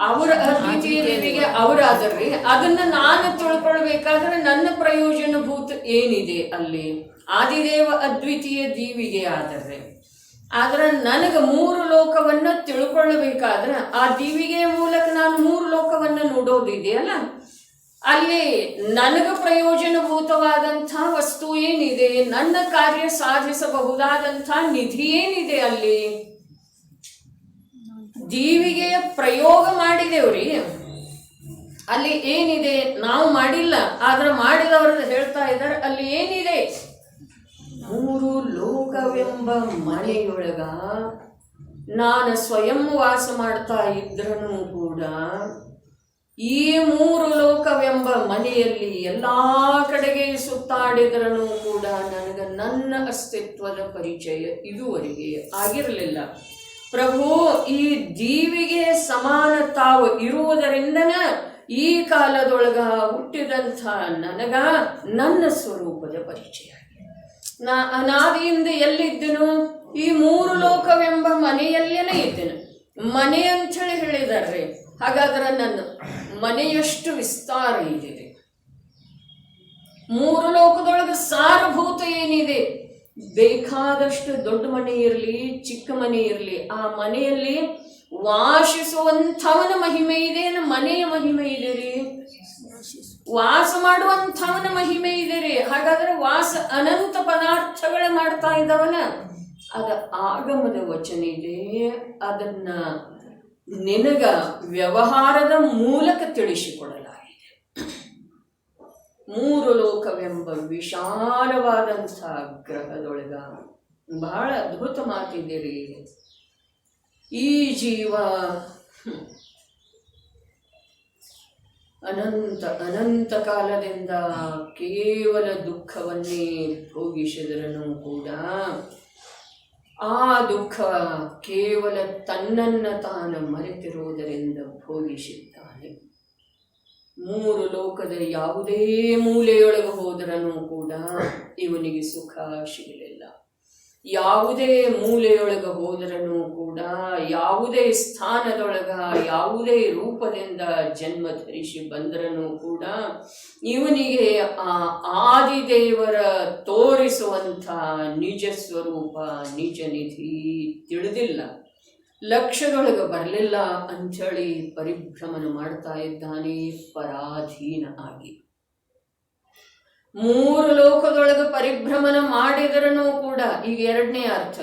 ಅವರ ಅದ್ವಿತೀಯ ದೇವಿಗೆ ಅವರಾದ್ರಿ. ಅದನ್ನ ನಾನು ತಿಳ್ಕೊಳ್ಬೇಕಾದ್ರೆ ನನ್ನ ಪ್ರಯೋಜನಭೂತ ಏನಿದೆ ಅಲ್ಲಿ? ಆದಿದೇವ ಅದ್ವಿತೀಯ ದೀವಿಗೆ ಆದ್ರೆ ನನಗೆ 3 ಲೋಕವನ್ನ ತಿಳ್ಕೊಳ್ಳಬೇಕಾದ್ರೆ ಆ ದೀವಿಗೆಯ ಮೂಲಕ ನಾನು 3 ಲೋಕವನ್ನ ನೋಡೋದಿದೆಯಲ್ಲ, ಅಲ್ಲಿ ನನಗೆ ಪ್ರಯೋಜನಭೂತವಾದಂಥ ವಸ್ತು ಏನಿದೆ? ನನ್ನ ಕಾರ್ಯ ಸಾಧಿಸಬಹುದಾದಂಥ ನಿಧಿ ಏನಿದೆ? ಅಲ್ಲಿ ದೀವಿಗೆಯ ಪ್ರಯೋಗ ಮಾಡಿದೇವ್ರಿ. ಅಲ್ಲಿ ಏನಿದೆ? ನಾವು ಮಾಡಿಲ್ಲ, ಆದ್ರೆ ಮಾಡಿದವರು ಹೇಳ್ತಾ ಇದ್ದಾರೆ ಅಲ್ಲಿ ಏನಿದೆ? 3 ಲೋಕವೆಂಬ ಮನೆಯೊಳಗ ನಾನು ಸ್ವಯಂ ವಾಸ ಮಾಡ್ತಾ ಇದ್ರೂ ಕೂಡ ಈ 3 ಲೋಕವೆಂಬ ಮನೆಯಲ್ಲಿ ಎಲ್ಲಾ ಕಡೆಗೆ ಸುತ್ತಾಡಿದ್ರೂ ಕೂಡ ನನಗೆ ನನ್ನ ಅಸ್ತಿತ್ವದ ಪರಿಚಯ ಇದುವರೆಗೆ ಆಗಿರಲಿಲ್ಲ. ಪ್ರಭು, ಈ ದೀವಿಗೆ ಸಮಾನ ತಾವು ಇರುವುದರಿಂದನ ಈ ಕಾಲದೊಳಗ ಹುಟ್ಟಿದಂಥ ನನಗ ನನ್ನ ಸ್ವರೂಪದ ಪರಿಚಯ. ನಾ ಅನಾದಿಯಿಂದ ಎಲ್ಲಿದ್ದನು? ಈ 3 ಲೋಕವೆಂಬ ಮನೆಯಲ್ಲೇನೆ ಇದ್ದನು. ಮನೆ ಅಂಥೇಳಿ ಹೇಳಿದಾರ್ರಿ. ಹಾಗಾದ್ರೆ ನನ್ನ ಮನೆಯಷ್ಟು ವಿಸ್ತಾರ ಇದೆ. 3 ಲೋಕದೊಳಗೆ ಸಾರಭೂತ ಏನಿದೆ, ಬೇಕಾದಷ್ಟು ದೊಡ್ಡ ಮನೆ ಇರಲಿ ಚಿಕ್ಕ ಮನೆ ಇರಲಿ, ಆ ಮನೆಯಲ್ಲಿ ವಾಸಿಸುವಂಥವನ ಮಹಿಮೆ ಇದೆ, ಮನೆಯ ಮಹಿಮೆ ಇದೆ ರೀ. ವಾಸ ಮಾಡುವಂಥವನ ಮಹಿಮೆ ಇದೆ ರೀ. ಹಾಗಾದ್ರೆ ವಾಸ ಅನಂತ ಪದಾರ್ಥಗಳ ಮಾಡ್ತಾ ಇದ್ದವನ ಅದ ಆಗಮದ ವಚನ ಇದೆ. ಅದನ್ನ ನಿನಗ ವ್ಯವಹಾರದ ಮೂಲಕ ತಿಳಿಸಿಕೊಡಲಾಗಿದೆ. 3 ಲೋಕವೆಂಬ ವಿಶಾಲವಾದಂಥ ಗ್ರಹದೊಳಗ ಬಹಳ ಅದ್ಭುತ ಮಾತಿದ್ದೀರಿ. ಈ ಜೀವ ಅನಂತ ಕಾಲದಿಂದ ಕೇವಲ ದುಃಖವನ್ನೇ ಭೋಗಿಸಿದರನು ಕೂಡ ಆ ದುಃಖ ಕೇವಲ ತನ್ನನ್ನು ತಾನು ಮರೆತಿರುವುದರಿಂದ ಭೋಗಿಸಿದ್ದಾನೆ. 3 ಲೋಕದ ಯಾವುದೇ ಮೂಲೆಯೊಳಗೆ ಹೋದರನು ಕೂಡ ಇವನಿಗೆ ಸುಖ ಸಿಗಲಿಲ್ಲ. ಯಾವುದೇ ಮೂಲೆಯೊಳಗೆ ಹೋದರನು ಕೂಡ, ಯಾವುದೇ ಸ್ಥಾನದೊಳಗ ಯಾವುದೇ ರೂಪದಿಂದ ಜನ್ಮ ಧರಿಸಿ ಬಂದರನು ಕೂಡ ಇವನಿಗೆ ಆ ಆದಿದೇವರ ತೋರಿಸುವಂಥ ನಿಜ ಸ್ವರೂಪ ನಿಜ ನಿಧಿ ತಿಳಿದಿಲ್ಲ, ಲಕ್ಷ್ಯದೊಳಗೆ ಬರಲಿಲ್ಲ ಅಂಥೇಳಿ ಪರಿಭ್ರಮಣ ಮಾಡ್ತಾ ಇದ್ದಾನೆ ಪರಾಧೀನ ಆಗಿ. 3 ಲೋಕದೊಳಗೆ ಪರಿಭ್ರಮಣ ಮಾಡಿದರನು ಕೂಡ, ಈಗ 2ನೇ ಅರ್ಥ,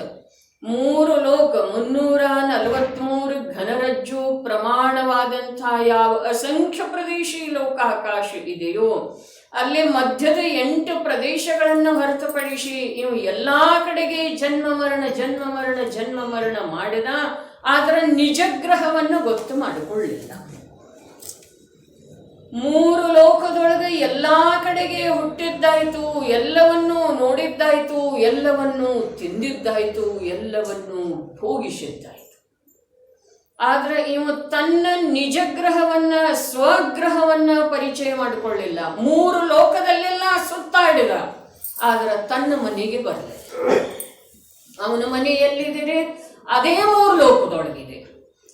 3 ಲೋಕ 343 ಘನರಜ್ಜು ಪ್ರಮಾಣವಾದಂಥ ಯಾವ ಅಸಂಖ್ಯ ಪ್ರದೇಶಿ ಲೋಕಾಕಾಶ ಇದೆಯೋ ಅಲ್ಲಿ ಮಧ್ಯದ 8 ಪ್ರದೇಶಗಳನ್ನು ಹೊರತುಪಡಿಸಿ ಇವು ಎಲ್ಲಾ ಕಡೆಗೆ ಜನ್ಮ ಮರಣ ಮಾಡಿದ, ಆದರೆ ನಿಜಗ್ರಹವನ್ನು ಗೊತ್ತು ಮಾಡಿಕೊಳ್ಳಿಲ್ಲ. 3 ಲೋಕದೊಳಗೆ ಎಲ್ಲಾ ಕಡೆಗೆ ಹುಟ್ಟಿದ್ದಾಯ್ತು, ಎಲ್ಲವನ್ನೂ ನೋಡಿದ್ದಾಯ್ತು, ಎಲ್ಲವನ್ನೂ ತಿಂದಿದ್ದಾಯ್ತು, ಎಲ್ಲವನ್ನೂ ಭೋಗಿಸಿದ್ದಾಯ್ತು. ಆದ್ರೆ ಇವ ತನ್ನ ನಿಜಗ್ರಹವನ್ನ ಸ್ವಗ್ರಹವನ್ನ ಪರಿಚಯ ಮಾಡಿಕೊಳ್ಳಿಲ್ಲ. 3 ಲೋಕದಲ್ಲೆಲ್ಲ ಸುತ್ತಾಡಿದ, ಆದ್ರೆ ತನ್ನ ಮನೆಗೆ ಬರಲಿಲ್ಲ. ಅವನ ಮನೆ ಎಲ್ಲಿದೆ? ಅದೇ 3 ಲೋಕದೊಳಗಿದೆ.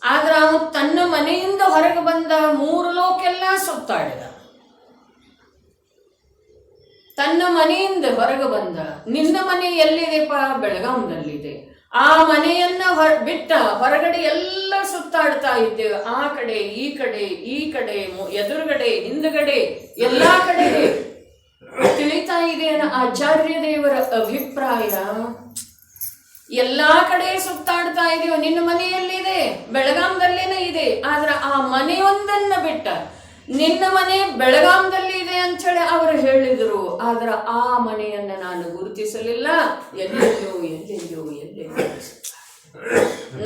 ಆದ್ರೆ ಅವನು ತನ್ನ ಮನೆಯಿಂದ ಹೊರಗೆ ಬಂದ 3 ಲೋಕ ಎಲ್ಲ ಸುತ್ತಾಡಿದ. ತನ್ನ ಮನೆಯಿಂದ ಹೊರಗೆ ಬಂದ. ನಿನ್ನ ಮನೆ ಎಲ್ಲಿದೆಪ್ಪ? ಬೆಳಗಾಂದಲ್ಲಿದೆ. ಆ ಮನೆಯನ್ನ ಬಿಟ್ಟ ಹೊರಗಡೆ ಎಲ್ಲ ಸುತ್ತಾಡ್ತಾ ಇದ್ದೇವೆ. ಆ ಕಡೆ ಈ ಕಡೆ ಎದುರುಗಡೆ ಹಿಂದುಗಡೆ ಎಲ್ಲಾ ಕಡೆ ತಿಳಿತಾ ಇದೆ. ಆಚಾರ್ಯ ದೇವರ ಅಭಿಪ್ರಾಯ ಎಲ್ಲಾ ಕಡೆ ಸುತ್ತಾಡ್ತಾ ಇದೆಯೋ. ನಿನ್ನ ಮನೆಯಲ್ಲಿದೆ, ಬೆಳಗಾಂದಲ್ಲೇನೆ ಇದೆ. ಆದ್ರೆ ಆ ಮನೆಯೊಂದನ್ನ ಬಿಟ್ಟ ನಿನ್ನ ಮನೆ ಬೆಳಗಾಂದಲ್ಲಿ ಇದೆ ಅಂಥೇಳಿ ಅವರು ಹೇಳಿದರು. ಆದ್ರೆ ಆ ಮನೆಯನ್ನ ನಾನು ಗುರುತಿಸಲಿಲ್ಲ. ಎಲ್ಲೆಲ್ಲೋ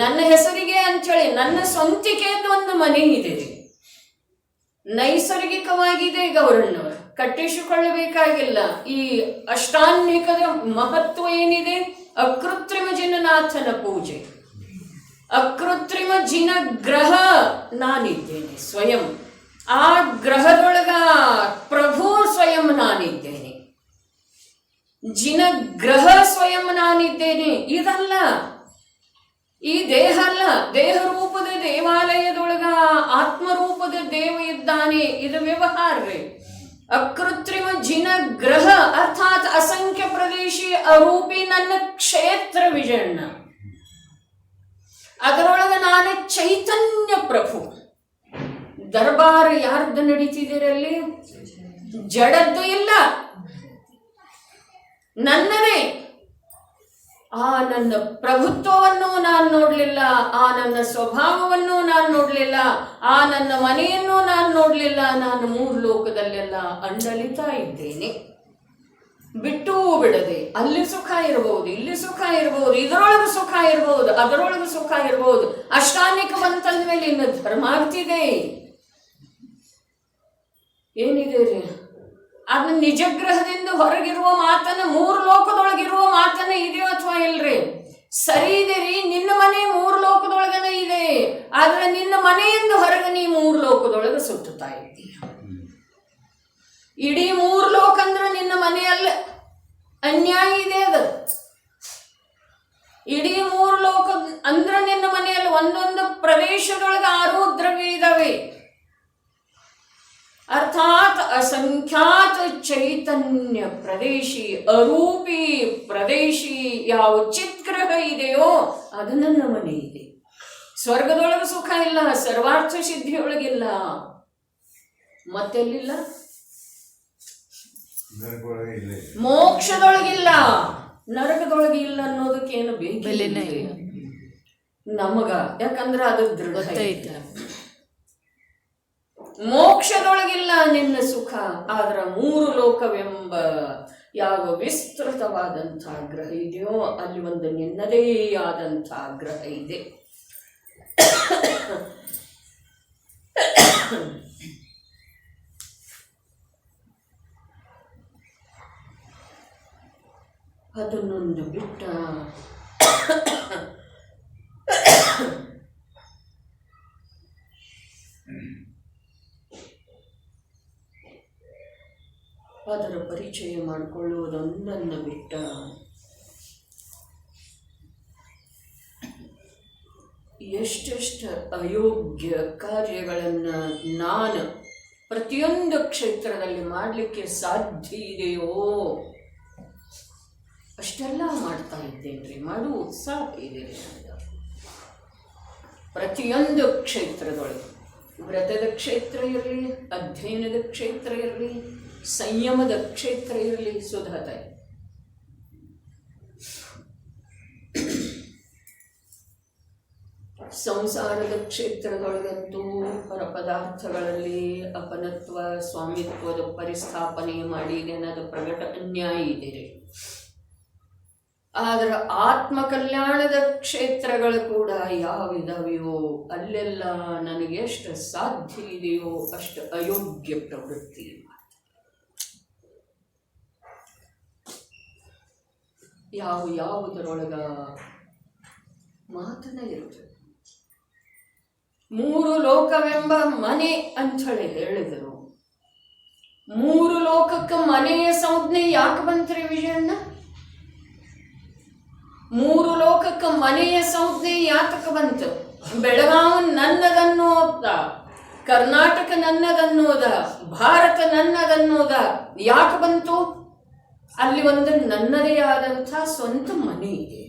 ನನ್ನ ಹೆಸರಿಗೆ ಅಂಥೇಳಿ ನನ್ನ ಸ್ವಂತಿಕೆ ಒಂದು ಮನೆ ಇದೆ, ನೈಸರ್ಗಿಕವಾಗಿದೆ. ಗೌರಣ್ಣವರು ಕಟ್ಟಿಸಿಕೊಳ್ಳಬೇಕಾಗಿಲ್ಲ. ಈ ಅಷ್ಟಾನ್ನಿಕದ ಮಹತ್ವ ಏನಿದೆ? ಅಕೃತ್ರಿಮ ಜಿನನಾಥನ ಪೂಜೆ, ಅಕೃತ್ರಿಮ ಜಿನ ಗ್ರಹ ನಾನಿದ್ದೇನೆ ಸ್ವಯಂ. ಆ ಗ್ರಹದೊಳಗ ಪ್ರಭು ಸ್ವಯಂ ನಾನಿದ್ದೇನೆ, ಜಿನ ಗ್ರಹ ಸ್ವಯಂ ನಾನಿದ್ದೇನೆ. ಇದಲ್ಲ, ಈ ದೇಹ ಅಲ್ಲ. ದೇಹ ರೂಪದ ದೇವಾಲಯದೊಳಗ ಆತ್ಮರೂಪದ ದೇವ ಇದ್ದಾನೆ. ಇದು ವ್ಯವಹಾರ ರೀ. ಅಕೃತ್ರಿಮ ಜಿನ ಗ್ರಹ ಅರ್ಥಾತ್ ಅಸಂಖ್ಯ ಪ್ರದೇಶಿ ಅರೂಪಿ ನನ್ನ ಕ್ಷೇತ್ರ ವಿಜಯಣ್ಣ. ಅದರೊಳಗೆ ನಾನು ಚೈತನ್ಯ ಪ್ರಭು. ದರ್ಬಾರ್ ಯಾರ್ದು ನಡೀತಿದ್ದೀರಲ್ಲಿ? ಜಡದ್ದು ಇಲ್ಲ, ನನ್ನದೇ. ಆ ನನ್ನ ಪ್ರಭುತ್ವವನ್ನು ನಾನು ನೋಡಲಿಲ್ಲ, ಆ ನನ್ನ ಸ್ವಭಾವವನ್ನು ನಾನು ನೋಡಲಿಲ್ಲ, ಆ ನನ್ನ ಮನೆಯನ್ನು ನಾನು ನೋಡಲಿಲ್ಲ. ನಾನು 3 ಲೋಕದಲ್ಲೆಲ್ಲ ಅಂಡಲಿತಾ ಇದ್ದೇನೆ, ಬಿಟ್ಟೂ ಬಿಡದೆ. ಅಲ್ಲಿ ಸುಖ ಇರಬಹುದು, ಇಲ್ಲಿ ಸುಖ ಇರಬಹುದು, ಇದರೊಳಗೆ ಸುಖ ಇರಬಹುದು, ಅದರೊಳಗೆ ಸುಖ ಇರಬಹುದು. ಅಷ್ಟಾನಿಕ ಬಂತಂದ ಮೇಲೆ ಇನ್ನು ಧರ್ಮ ಆಗ್ತಿದೆ. ಏನಿದೆ ರೀ? ಅದನ್ನ ನಿಜಗ್ರಹದಿಂದ ಹೊರಗಿರುವ ಮಾತನ 3 ಲೋಕದೊಳಗಿರುವ ಮಾತನ ಇದೆಯೋ ಅಥವಾ ಇಲ್ರಿ? ಸರಿ ಇದೆ ರೀ, ನಿನ್ನ ಮನೆ 3 ಲೋಕದೊಳಗನ ಇದೆ. ಆದ್ರೆ ನಿನ್ನ ಮನೆಯಿಂದ ಹೊರಗೆ ನೀ 3 ಲೋಕದೊಳಗೆ ಸುತ್ತುತ್ತಾ ಇದ್ದೀಯ. ಇಡೀ 3 ಲೋಕ ಅಂದ್ರೆ ನಿನ್ನ ಮನೆಯಲ್ಲ. ಅನ್ಯಾಯ ಇದೆ ಅದು. ಇಡೀ 3 ಲೋಕ ಅಂದ್ರ ನಿನ್ನ ಮನೆಯಲ್ಲಿ ಒಂದೊಂದು ಪ್ರದೇಶದೊಳಗೆ 6 ದ್ರವ್ಯ ಇದಾವೆ. ಅರ್ಥಾತ್ ಅಸಂಖ್ಯಾತ ಚೈತನ್ಯ ಪ್ರದೇಶಿ, ಅರೂಪಿ ಪ್ರದೇಶಿ ಯಾವ ಚಿತ್ಗ್ರಹ ಇದೆಯೋ ಅದು ನನ್ನ ಮನೆ ಇದೆ. ಸ್ವರ್ಗದೊಳಗೆ ಸುಖ ಇಲ್ಲ, ಸರ್ವಾರ್ಥ ಸಿದ್ಧಿಯೊಳಗಿಲ್ಲ, ಮತ್ತೆಲ್ಲಿಲ್ಲ, ಮೋಕ್ಷದೊಳಗಿಲ್ಲ, ನರಕದೊಳಗೆ ಇಲ್ಲ ಅನ್ನೋದಕ್ಕೇನು ಬೇಕಿಲ್ಲ ನಮಗ, ಯಾಕಂದ್ರೆ ಅದು ದೃಢ ಐತೆ. ಮೋಕ್ಷದೊಳಗಿಲ್ಲ ನಿನ್ನ ಸುಖ, ಆದ್ರ 3 ಲೋಕವೆಂಬ ಯಾವ ವಿಸ್ತೃತವಾದಂತಹ ಗ್ರಹ ಇದೆಯೋ ಅಲ್ಲಿ ಒಂದು ನಿನ್ನದೇ ಆದಂತಹ ಗ್ರಹ ಇದೆ. ಅದನ್ನೊಂದು ಬಿಟ್ಟ ಅದರ ಪರಿಚಯ ಮಾಡಿಕೊಳ್ಳುವುದೊಂದನ್ನು ಬಿಟ್ಟ ಎಷ್ಟೆಷ್ಟು ಅಯೋಗ್ಯ ಕಾರ್ಯಗಳನ್ನು ನಾನು ಪ್ರತಿಯೊಂದು ಕ್ಷೇತ್ರದಲ್ಲಿ ಮಾಡಲಿಕ್ಕೆ ಸಾಧ್ಯ ಇದೆಯೋ ಅಷ್ಟೆಲ್ಲ ಮಾಡ್ತಾ ಇದ್ದೇನ್ರಿ, ಮಾಡುವ ಉತ್ಸಾಹ ಇದೆ. ಪ್ರತಿಯೊಂದು ಕ್ಷೇತ್ರದೊಳಗೆ, ವ್ರತದ ಕ್ಷೇತ್ರ ಇರಲಿ, ಅಧ್ಯಯನದ ಕ್ಷೇತ್ರ ಇರಲಿ, ಸಂಯಮದ ಕ್ಷೇತ್ರ ಇರಲಿ, ಸುಧಾತ ಸಂಸಾರದ ಕ್ಷೇತ್ರದೊಳಗಂತೂ ಪರಪದಾರ್ಥಗಳಲ್ಲಿ ಅಪನತ್ವ ಸ್ವಾಮಿತ್ವದ ಪರಿಸ್ಥಾಪನೆ ಮಾಡಿದೆ ಅನ್ನೋದು ಪ್ರಗಟ ಅನ್ಯಾಯ ಇದೆ. ಆದ್ರೆ ಆತ್ಮ ಕಲ್ಯಾಣದ ಕ್ಷೇತ್ರಗಳು ಕೂಡ ಯಾವಿದಾವೆಯೋ ಅಲ್ಲೆಲ್ಲ ನನಗೆ ಎಷ್ಟು ಸಾಧ್ಯ ಇದೆಯೋ ಅಷ್ಟು ಅಯೋಗ್ಯ ಪ್ರವೃತ್ತಿ. ಯಾವುದರೊಳಗ ಮಾತನ ಇರ್ತದೆ. 3 ಲೋಕವೆಂಬ ಮನೆ ಅಂಥೇಳಿ ಹೇಳಿದರು. 3 ಲೋಕಕ್ಕೆ ಮನೆಯ ಸಂಜ್ಞೆ ಯಾಕೆ ಬಂತ್ರಿ ವಿಜಯಣ್ಣ? 3 ಲೋಕಕ್ಕೆ ಮನೆಯ ಸಂಜ್ಞೆ ಯಾತಕ್ಕೆ ಬಂತು? ಬೆಳಗಾವಿ ನನ್ನದನ್ನೋದ, ಕರ್ನಾಟಕ ನನ್ನದನ್ನೋದ, ಭಾರತ ನನ್ನದನ್ನೋದ ಯಾಕೆ ಬಂತು? ಅಲ್ಲಿ ಒಂದು ನನ್ನದೇ ಆದಂಥ ಸ್ವಂತ ಮನೆ ಇದೆ.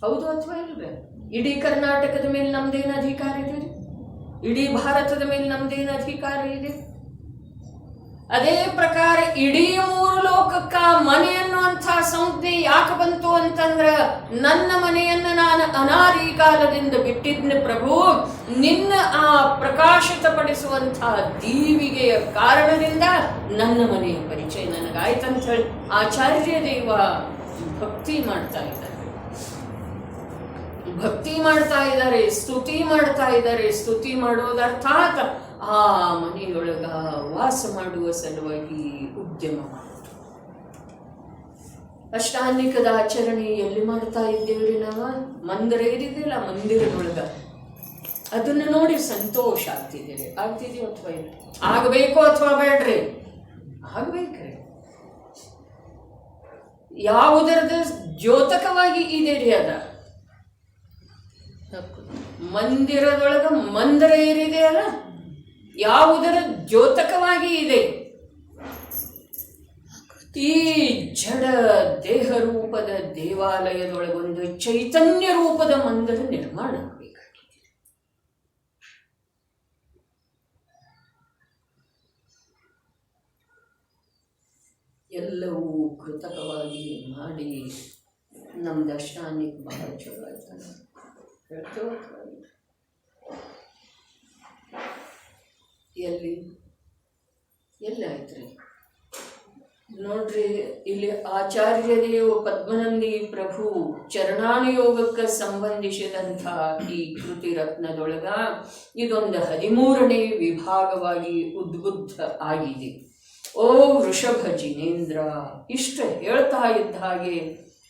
ಹೌದು ಅಥವಾ ಇಲ್ವೇ? ಇಡೀ ಕರ್ನಾಟಕದ ಮೇಲೆ ನಮ್ದೇನು ಅಧಿಕಾರ ಇದೆ? ಇಡೀ ಭಾರತದ ಮೇಲೆ ನಮ್ದೇನು ಅಧಿಕಾರ ಇದೆ? ಅದೇ ಪ್ರಕಾರ ಇಡೀ 3 ಲೋಕಕ್ಕ ಮನೆ ಅನ್ನುವಂಥ ಸಂಜ್ಞೆ ಯಾಕೆ ಬಂತು ಅಂತಂದ್ರ, ನನ್ನ ಮನೆಯನ್ನ ನಾನು ಅನಾದಿ ಕಾಲದಿಂದ ಬಿಟ್ಟಿದ್ನ ಪ್ರಭು, ನಿನ್ನ ಆ ಪ್ರಕಾಶಿತಪಡಿಸುವಂಥ ದೀವಿಗೆಯ ಕಾರಣದಿಂದ ನನ್ನ ಮನೆಯ ಪರಿಚಯ ನನಗಾಯ್ತಂತ ಹೇಳಿ ಆಚಾರ್ಯ ದೇವ ಭಕ್ತಿ ಮಾಡ್ತಾ ಇದ್ದಾರೆ. ಸ್ತುತಿ ಮಾಡ್ತಾ ಇದ್ದಾರೆ. ಸ್ತುತಿ ಮಾಡೋದರ್ಥಾತ್ ಆ ಮನೆಯೊಳಗ ವಾಸ ಮಾಡುವ ಸಲುವಾಗಿ ಉದ್ಯಮ ಮಾಡೋದು. ಅಷ್ಟಾನಿಕದ ಆಚರಣೆ ಎಲ್ಲಿ ಮಾಡ್ತಾ ಇದ್ದೇವ್ರಿ ನಾವು? ಮಂದಿರ ಏರಿದೆಯಲ್ಲ, ಮಂದಿರದೊಳಗ ಅದನ್ನು ನೋಡಿ ಸಂತೋಷ ಆಗ್ತಿದೆಯೋ ಅಥವಾ ಇಲ್ಲ? ಆಗಬೇಕು ಅಥವಾ ಬೇಡ್ರಿ? ಆಗ್ಬೇಕ್ರಿ. ಯಾವುದರದ ದ್ಯೋತಕವಾಗಿ ಇದೆ ರೀ ಅದ? ಮಂದಿರದೊಳಗ ಮಂದಿರ ಏರಿದೆಯಲ್ಲ, ಯಾವುದರ ದ್ಯೋತಕವಾಗಿ ಇದೆ? ಈ ಜಡ ದೇಹ ರೂಪದ ದೇವಾಲಯದೊಳಗೊಂದು ಚೈತನ್ಯ ರೂಪದ ಮಂದಿರ ನಿರ್ಮಾಣ ಆಗಬೇಕಾಗಿದೆ. ಎಲ್ಲವೂ ಕೃತಕವಾಗಿ ಮಾಡಿ ನಮ್ದು ಅಷ್ಟಾನಿಕ್ ಬಹಳ ಚಲೋ ಆಯ್ತಾನೆ. ಎಲ್ಲಿ ಆಯ್ತ್ರಿ ನೋಡ್ರಿ. ಇಲ್ಲಿ ಆಚಾರ್ಯದೇವ ಪದ್ಮನಂದಿ ಪ್ರಭು ಚರಣಾನುಯೋಗಕ್ಕೆ ಸಂಬಂಧಿಸಿದಂಥ ಈ ಕೃತಿ ರತ್ನದೊಳಗ ಇದೊಂದು 13ನೇ ವಿಭಾಗವಾಗಿ ಉದ್ಬುದ್ಧ ಆಗಿದೆ. ಓ ವೃಷಭ ಜಿನೇಂದ್ರ, ಇಷ್ಟ ಹೇಳ್ತಾ ಇದ್ದ ಹಾಗೆ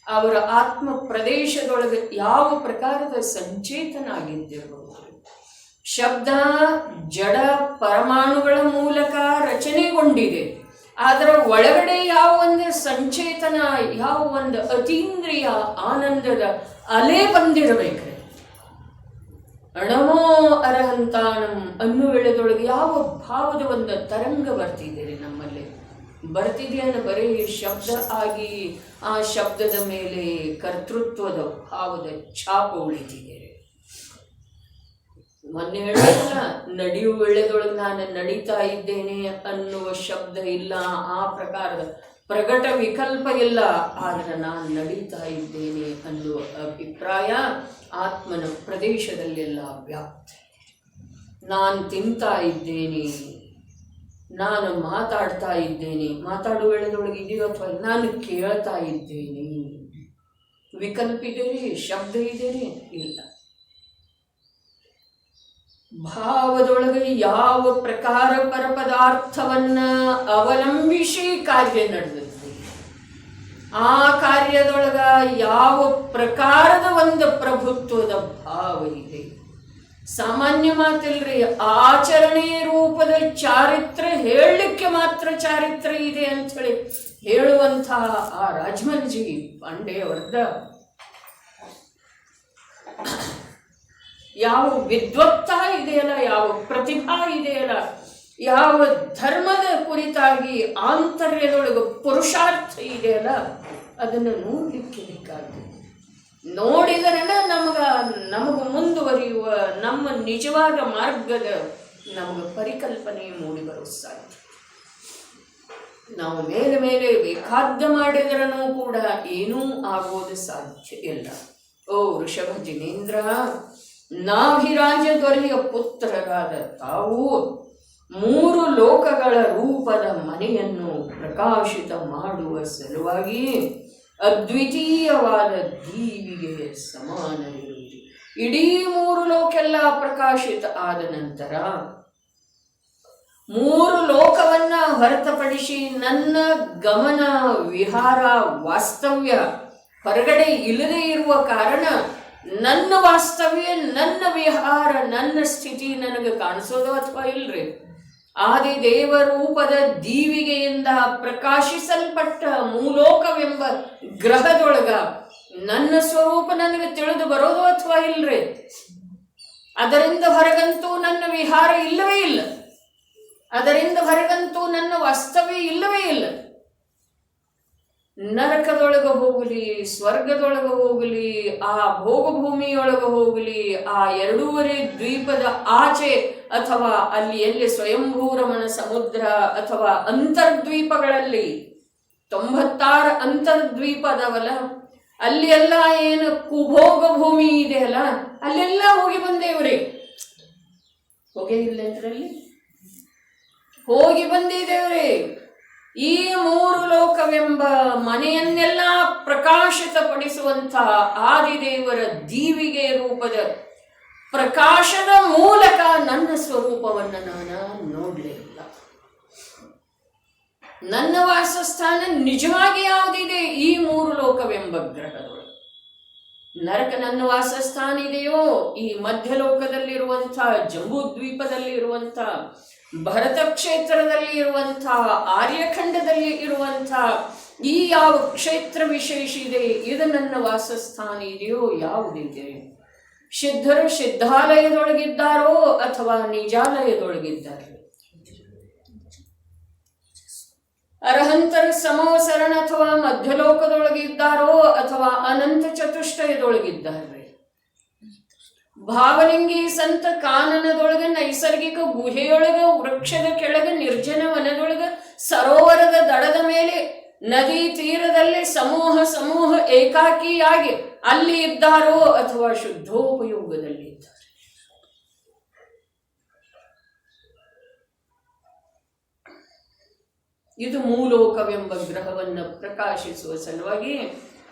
ಅವರ ಆತ್ಮ ಪ್ರದೇಶದೊಳಗೆ ಯಾವ ಪ್ರಕಾರದ ಸಂಚೇತನ ಆಗಿದ್ದಿರಬಹುದು. ಶಬ್ದ ಜಡ ಪರಮಾಣುಗಳ ಮೂಲಕ ರಚನೆಗೊಂಡಿದೆ. ಅದರ ಒಳಗಡೆ ಯಾವ ಒಂದು ಸಂಚೇತನ, ಯಾವ ಒಂದು ಅತೀಂದ್ರಿಯ ಆನಂದದ ಅಲೆ ಬಂದಿರಬೇಕ್ರೆ. ನಮೋ ಅರಹಂತಾನಂ ಅನ್ನೋ ವೇಳೆದೊಳಗೆ ಯಾವ ಭಾವದ ಒಂದು ತರಂಗ ಬರ್ತಿದ್ದೀರಿ ನಮ್ಮಲ್ಲಿ ಬರ್ತಿದೆಯನ್ನ ಬರೀ ಶಬ್ದ ಆಗಿ ಆ ಶಬ್ದದ ಮೇಲೆ ಕರ್ತೃತ್ವದ ಭಾವದ ಛಾಪ ಉಳಿತಿದ್ದೀರಿ. ಮೊನ್ನೆ ಹೇಳಿಲ್ಲ, ನಡೆಯುವ ವೇಳೆದೊಳಗೆ ನಾನು ನಡೀತಾ ಇದ್ದೇನೆ ಅನ್ನುವ ಶಬ್ದ ಇಲ್ಲ, ಆ ಪ್ರಕಾರದ ಪ್ರಗಟ ವಿಕಲ್ಪ ಇಲ್ಲ, ಆದರೆ ನಾನು ನಡೀತಾ ಇದ್ದೇನೆ ಅನ್ನುವ ಅಭಿಪ್ರಾಯ ಆತ್ಮನ ಪ್ರದೇಶದಲ್ಲೆಲ್ಲ ವ್ಯಾಪ್ತ. ನಾನು ತಿಂತಾ ಇದ್ದೇನೆ, ನಾನು ಮಾತಾಡ್ತಾ ಇದ್ದೇನೆ, ಮಾತಾಡುವ ವೇಳೆದೊಳಗೆ ಇದೆಯೋ ಅಥವಾ ನಾನು ಕೇಳ್ತಾ ಇದ್ದೇನೆ, ವಿಕಲ್ಪ ಇದೆರಿ, ಶಬ್ದ ಇದೆರಿ, ಇಲ್ಲ. ಭಾವದೊಳಗೆ ಯಾವ ಪ್ರಕಾರ ಪರಪದಾರ್ಥವನ್ನ ಅವಲಂಬಿಸಿ ಕಾರ್ಯ ನಡೆದದ್ದು, ಆ ಕಾರ್ಯದೊಳಗ ಯಾವ ಪ್ರಕಾರದ ಒಂದು ಪ್ರಭುತ್ವದ ಭಾವ ಇದೆ. ಸಾಮಾನ್ಯ ಮಾತಿಲ್ರಿ, ಆಚರಣೆ ರೂಪದ ಚಾರಿತ್ರ್ಯ ಹೇಳಲಿಕ್ಕೆ ಮಾತ್ರ ಚಾರಿತ್ರ್ಯ ಇದೆ ಅಂಥೇಳಿ ಹೇಳುವಂತಹ ಆ ರಾಜಮನ್ಜಿ ಪಾಂಡೆಯವರ್ದ ಯಾವ ವಿದ್ವತ್ತ ಇದೆಯಲ್ಲ, ಯಾವ ಪ್ರತಿಭಾ ಇದೆಯಲ್ಲ, ಯಾವ ಧರ್ಮದ ಕುರಿತಾಗಿ ಆಂತರ್ಯದೊಳಗೆ ಪುರುಷಾರ್ಥ ಇದೆಯಲ್ಲ, ಅದನ್ನು ನೋಡಲಿಕ್ಕೆ ಬೇಕಾಗಿದೆ. ನೋಡಿದರೆ ನಮಗ ಮುಂದುವರಿಯುವ ನಮ್ಮ ನಿಜವಾದ ಮಾರ್ಗದ ನಮಗೆ ಪರಿಕಲ್ಪನೆ ಮೂಡಿ ಬರೋ ಸಾಧ್ಯ. ನಾವು ಮೇಲೆ ಮೇಲೆ ಬೇಕಾದ್ದ ಮಾಡಿದ್ರೂ ಕೂಡ ಏನೂ ಆಗೋದು ಸಾಧ್ಯ ಇಲ್ಲ. ಓ ವೃಷಭ ಜಿನೇಂದ್ರ, ನಾಭಿರಾಜ ದೊರೆಯ ಪುತ್ರರಾದ ತಾವು 3 ಲೋಕಗಳ ರೂಪದ ಮನೆಯನ್ನು ಪ್ರಕಾಶಿತ ಮಾಡುವ ಸಲುವಾಗಿ ಅದ್ವಿತೀಯವಾದ ದೀವಿಗೆ ಸಮಾನವಿರುವುದು. ಇಡೀ 3 ಲೋಕೆಲ್ಲ ಪ್ರಕಾಶಿತ ಆದ ನಂತರ 3 ಲೋಕವನ್ನ ಹೊರತುಪಡಿಸಿ ನನ್ನ ಗಮನ ವಿಹಾರ ವಾಸ್ತವ್ಯ ಹೊರಗಡೆ ಇಲ್ಲದೆ ಇರುವ ಕಾರಣ ನನ್ನ ವಾಸ್ತವ್ಯ, ನನ್ನ ವಿಹಾರ, ನನ್ನ ಸ್ಥಿತಿ ನನಗೆ ಕಾಣಿಸೋದು ಅಥವಾ ಇಲ್ರಿ. ಆದಿದೇವರೂಪದ ದೀವಿಗೆಯಿಂದ ಪ್ರಕಾಶಿಸಲ್ಪಟ್ಟ ಮೂಲೋಕವೆಂಬ ಗ್ರಹದೊಳಗ ನನ್ನ ಸ್ವರೂಪ ನನಗೆ ತಿಳಿದು ಬರೋದು ಅಥವಾ ಇಲ್ರಿ. ಅದರಿಂದ ಹೊರಗಂತೂ ನನ್ನ ವಿಹಾರ ಇಲ್ಲವೇ ಇಲ್ಲ, ಅದರಿಂದ ಹೊರಗಂತೂ ನನ್ನ ವಾಸ್ತವ್ಯ ಇಲ್ಲವೇ ಇಲ್ಲ. ನರಕದೊಳಗೆ ಹೋಗಲಿ, ಸ್ವರ್ಗದೊಳಗೆ ಹೋಗಲಿ, ಆ ಭೋಗಭೂಮಿಯೊಳಗೆ ಹೋಗಲಿ, ಆ 2.5 ದ್ವೀಪದ ಆಚೆ ಅಥವಾ ಅಲ್ಲಿ ಎಲ್ಲಿ ಸ್ವಯಂಭೂರಮಣ ಸಮುದ್ರ ಅಥವಾ ಅಂತರ್ದ್ವೀಪಗಳಲ್ಲಿ 96 ಅಂತರ್ದ್ವೀಪ ಅದಾವಲ್ಲ, ಅಲ್ಲಿ ಎಲ್ಲ ಏನು ಕುಭೋಗ ಭೂಮಿ ಇದೆಯಲ್ಲ, ಅಲ್ಲೆಲ್ಲ ಹೋಗಿ ಬಂದೇವ್ರಿ. ಹೋಗೇ ಇಲ್ಲ ಅಂದ್ರಲ್ಲಿ ಹೋಗಿ ಬಂದಿದ್ದೇವ್ರಿ. ಈ 3 ಲೋಕವೆಂಬ ಮನೆಯನ್ನೆಲ್ಲ ಪ್ರಕಾಶಿತಪಡಿಸುವಂತಹ ಆದಿದೇವರ ದೀವಿಗೆ ರೂಪದ ಪ್ರಕಾಶದ ಮೂಲಕ ನನ್ನ ಸ್ವರೂಪವನ್ನು ನಾನು ನೋಡಲೇ ಇಲ್ಲ. ನನ್ನ ವಾಸಸ್ಥಾನ ನಿಜವಾಗಿ ಯಾವುದಿದೆ? ಈ 3 ಲೋಕವೆಂಬ ಗ್ರಹದೊಳಗೆ. ನರಕ ನನ್ನ ವಾಸಸ್ಥಾನ ಇದೆಯೋ? ಈ ಮಧ್ಯಲೋಕದಲ್ಲಿರುವಂತಹ ಜಂಬೂದ್ವೀಪದಲ್ಲಿ ಇರುವಂತಹ, ಭರತ ಕ್ಷೇತ್ರದಲ್ಲಿ ಇರುವಂತಹ, ಆರ್ಯಖಂಡದಲ್ಲಿ ಇರುವಂತಹ ಈ ಯಾವ ಕ್ಷೇತ್ರ ವಿಶೇಷ ಇದೆ, ಇದು ನನ್ನ ವಾಸಸ್ಥಾನ ಇದೆಯೋ? ಯಾವುದಿದೆ? ಸಿದ್ಧರು ಸಿದ್ಧಾಲಯದೊಳಗಿದ್ದಾರೋ ಅಥವಾ ನಿಜಾಲಯದೊಳಗಿದ್ದಾರೆ? ಅರಹಂತರ ಸಮೋಸರಣ ಅಥವಾ ಮಧ್ಯಲೋಕದೊಳಗಿದ್ದಾರೋ ಅಥವಾ ಅನಂತ ಚತುಷ್ಟಯದೊಳಗಿದ್ದಾರೆ? ಭಾವಲಿಂಗಿ ಸಂತ ಕಾನನದೊಳಗ, ನೈಸರ್ಗಿಕ ಗುಹೆಯೊಳಗ, ವೃಕ್ಷದ ಕೆಳಗ, ನಿರ್ಜನ ವನದೊಳಗ, ಸರೋವರದ ದಡದ ಮೇಲೆ, ನದಿ ತೀರದಲ್ಲಿ ಸಮೂಹ ಸಮೂಹ ಏಕಾಕಿಯಾಗಿ ಅಲ್ಲಿ ಇದ್ದಾರೋ ಅಥವಾ ಶುದ್ಧೋಪಯೋಗದಲ್ಲಿ ಇದ್ದಾರೆ? ಇದು ಮೂಲೋಕವೆಂಬ ಗ್ರಹವನ್ನು ಪ್ರಕಾಶಿಸುವ ಸಲುವಾಗಿ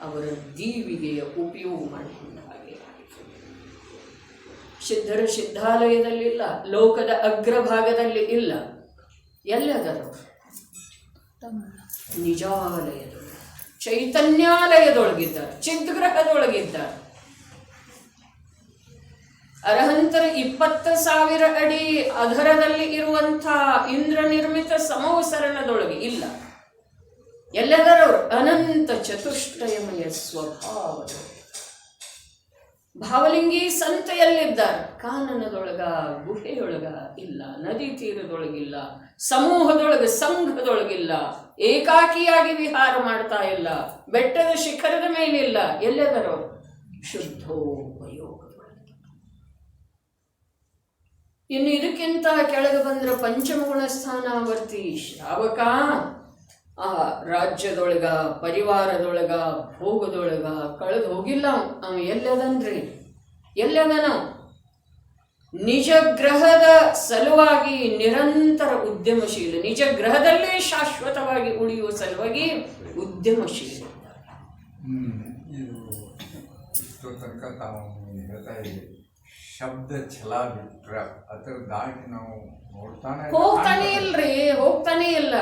ಅವರ ದೀವಿಗೆಯ ಉಪಯೋಗ ಮಾಡಿಕೊಂಡ ಹಾಗೆ. ಸಿದ್ಧರ ಸಿದ್ಧಾಲಯದಲ್ಲಿಲ್ಲ, ಲೋಕದ ಅಗ್ರಭಾಗದಲ್ಲಿ ಇಲ್ಲ. ಎಲ್ಲದರು ನಿಜಾಲಯದೊಳಗೆ, ಚೈತನ್ಯಾಲಯದೊಳಗಿದ್ದಾರೆ, ಚಿದ್ಗ್ರಹದೊಳಗಿದ್ದಾರೆ. ಅರಹಂತರ 20,000 ಅಡಿ ಅಧರದಲ್ಲಿ ಇರುವಂಥ ಇಂದ್ರ ನಿರ್ಮಿತ ಸಮವಸರಣದೊಳಗೆ ಇಲ್ಲ. ಎಲ್ಲದರವರು ಅನಂತ ಚತುಷ್ಟಯಮಯ ಸ್ವಭಾವದ ಭಾವಲಿಂಗಿ ಸಂತೆಯಲ್ಲಿದ್ದಾರೆ. ಕಾನನದೊಳಗ, ಗುಹೆಯೊಳಗ ಇಲ್ಲ, ನದಿ ತೀರದೊಳಗಿಲ್ಲ, ಸಮೂಹದೊಳಗೆ ಸಂಘದೊಳಗಿಲ್ಲ, ಏಕಾಕಿಯಾಗಿ ವಿಹಾರ ಮಾಡ್ತಾ ಇಲ್ಲ, ಬೆಟ್ಟದ ಶಿಖರದ ಮೇಲಿಲ್ಲ. ಎಲ್ಲದರವರು ಶುದ್ಧೋಪಯೋಗದೊಳಗೆ. ಇನ್ನು ಇದಕ್ಕಿಂತ ಕೆಳಗೆ ಬಂದ್ರೆ ಪಂಚಮಗುಣ ಸ್ಥಾನಾವರ್ತಿ ಶ್ರಾವಕ ಆ ರಾಜ್ಯದೊಳಗ, ಪರಿವಾರದೊಳಗ, ಭೋಗದೊಳಗ ಕಳೆದು ಹೋಗಿಲ್ಲ. ಅವ ಎಲ್ಲದನ್ರಿ, ಎಲ್ಲದನ ನಿಜ ಗ್ರಹದ ಸಲುವಾಗಿ ನಿರಂತರ ಉದ್ಯಮಶೀಲ, ನಿಜ ಗ್ರಹದಲ್ಲೇ ಶಾಶ್ವತವಾಗಿ ಉಳಿಯುವ ಸಲುವಾಗಿ ಉದ್ಯಮಶೀಲ. ಇದು ಇಷ್ಟೋ ತನಕ ತಾವು ಹೇಳ್ತಾ ಇದ್ದೀವಿ, ಶಬ್ದ ಛಲ ಬಿಟ್ರ ಅದರ ದಾಟಿ ನಾವು ಹೋಗ್ತಾನೆ ಇಲ್ರಿ, ಹೋಗ್ತಾನೆ ಇಲ್ಲ.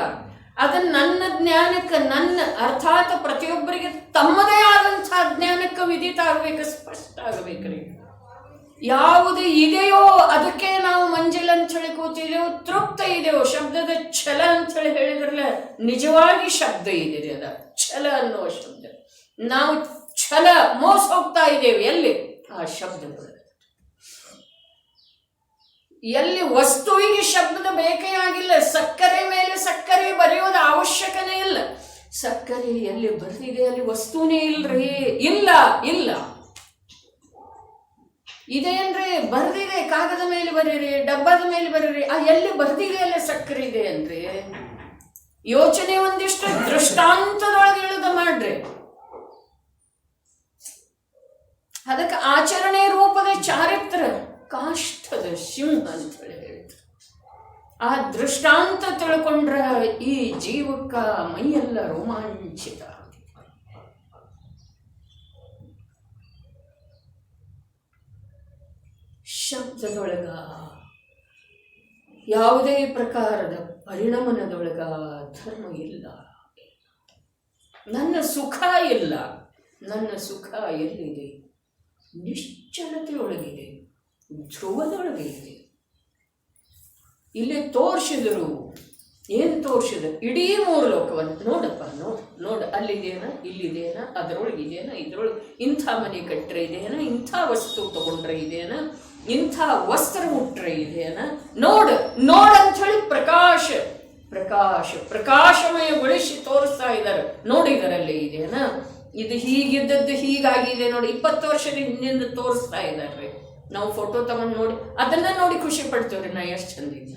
ಅದನ್ನ ನನ್ನ ಜ್ಞಾನಕ್ಕೆ, ನನ್ನ ಅರ್ಥಾತ್ ಪ್ರತಿಯೊಬ್ಬರಿಗೆ ತಮ್ಮದೇ ಆದಂತಹ ಜ್ಞಾನಕ್ಕೆ ವಿದಿತ ಆಗ್ಬೇಕು, ಸ್ಪಷ್ಟ ಆಗ್ಬೇಕ್ರಿ. ಯಾವುದು ಇದೆಯೋ ಅದಕ್ಕೆ ನಾವು ಮಂಜಿಲ್ ಅಂತ ಹೇಳಿ ಕೂತಿದೆವು, ತೃಪ್ತ ಇದೆಯೋ. ಶಬ್ದದ ಛಲ ಅಂತ ಹೇಳಿ ಹೇಳಿದ್ರಲ್ಲ, ನಿಜವಾಗಿ ಶಬ್ದ ಇದೆ, ಅದ ಛಲ ಅನ್ನುವ ಶಬ್ದ. ನಾವು ಛಲ ಮೋಸ ಹೋಗ್ತಾ ಇದ್ದೇವೆ. ಎಲ್ಲಿ? ಆ ಶಬ್ದಗಳು. ಎಲ್ಲಿ ವಸ್ತುವಿಗೆ ಶಬ್ದದ ಬೇಕೇ ಆಗಿಲ್ಲ. ಸಕ್ಕರೆ ಮೇಲೆ ಸಕ್ಕರೆ ಬರೆಯೋದು ಅವಶ್ಯಕನೇ ಇಲ್ಲ. ಸಕ್ಕರೆ ಎಲ್ಲಿ ಬರ್ದಿದೆ ಅಲ್ಲಿ ವಸ್ತುನೇ ಇಲ್ರಿ, ಇಲ್ಲ ಇಲ್ಲ. ಇದೇನ್ರಿ ಬರ್ದಿದೆ, ಕಾಗದ ಮೇಲೆ ಬರೀರಿ, ಡಬ್ಬದ ಮೇಲೆ ಬರೀರಿ, ಆ ಎಲ್ಲಿ ಬರ್ದಿದೆ ಅಲ್ಲಿ ಸಕ್ಕರೆ ಇದೆ ಅಂದ್ರೆ ಯೋಚನೆ ಒಂದಿಷ್ಟು ದೃಷ್ಟಾಂತದೊಳಗೆ ಇಳಿದ ಮಾಡ್ರಿ. ಅದಕ್ಕೆ ಆಚರಣೆ ರೂಪದ ಚಾರಿತ್ರ ಕಾಷ್ಠದ ಸಿಂಹ ಅಂತ ಹೇಳಿ ಹೇಳ್ತಾರೆ. ಆ ದೃಷ್ಟಾಂತ ತಿಳ್ಕೊಂಡ್ರ ಈ ಜೀವಕ್ಕ ಮೈಯೆಲ್ಲ ರೋಮಾಂಚಿತ. ಶಬ್ದದೊಳಗ ಯಾವುದೇ ಪ್ರಕಾರದ ಪರಿಣಮನದೊಳಗ ಧರ್ಮ ಇಲ್ಲ. ನನ್ನ ಸುಖ ಇಲ್ಲ. ನನ್ನ ಸುಖ ಎಲ್ಲಿದೆ? ನಿಶ್ಚಲತೆಯೊಳಗಿದೆ, ಧ್ರುವದೊಳಗೆ ಇದೆ. ಇಲ್ಲಿ ತೋರಿಸಿದರು, ಏನು ತೋರಿಸಿದ್ರು? ಇಡೀ 3 ಲೋಕವನ್ನು ನೋಡಪ್ಪ, ನೋಡ ಅಲ್ಲಿದೇನ, ಇಲ್ಲಿದೇನ, ಅದರೊಳಗಿದೇನ, ಇದ್ರೊಳಗೆ ಇಂಥ ಮನೆ ಕಟ್ಟರೆ ಇದೇನ, ಇಂಥ ವಸ್ತು ತಗೊಂಡ್ರೆ ಇದೇನ, ಇಂಥ ವಸ್ತ್ರ ಉಟ್ರೆ ಇದೇನ, ನೋಡಂಥೇಳಿ ಪ್ರಕಾಶಮಯಗೊಳಿಸಿ ತೋರಿಸ್ತಾ ಇದ್ದಾರೆ. ನೋಡಿದರಲ್ಲಿ ಇದೇನ, ಇದು ಹೀಗಿದ್ದದ್ದು ಹೀಗಾಗಿದೆ ನೋಡಿ, 20 ವರ್ಷದ ಹಿಂದಿಂದ ತೋರಿಸ್ತಾ ಇದ್ದಾರೆ. ನಾವು ಫೋಟೋ ತಗೊಂಡು ನೋಡಿ ಅದನ್ನ ನೋಡಿ ಖುಷಿ ಪಡ್ತೇವ್ರಿ, ನಾ ಎಷ್ಟು ಚಂದ ಇಲ್ಲ.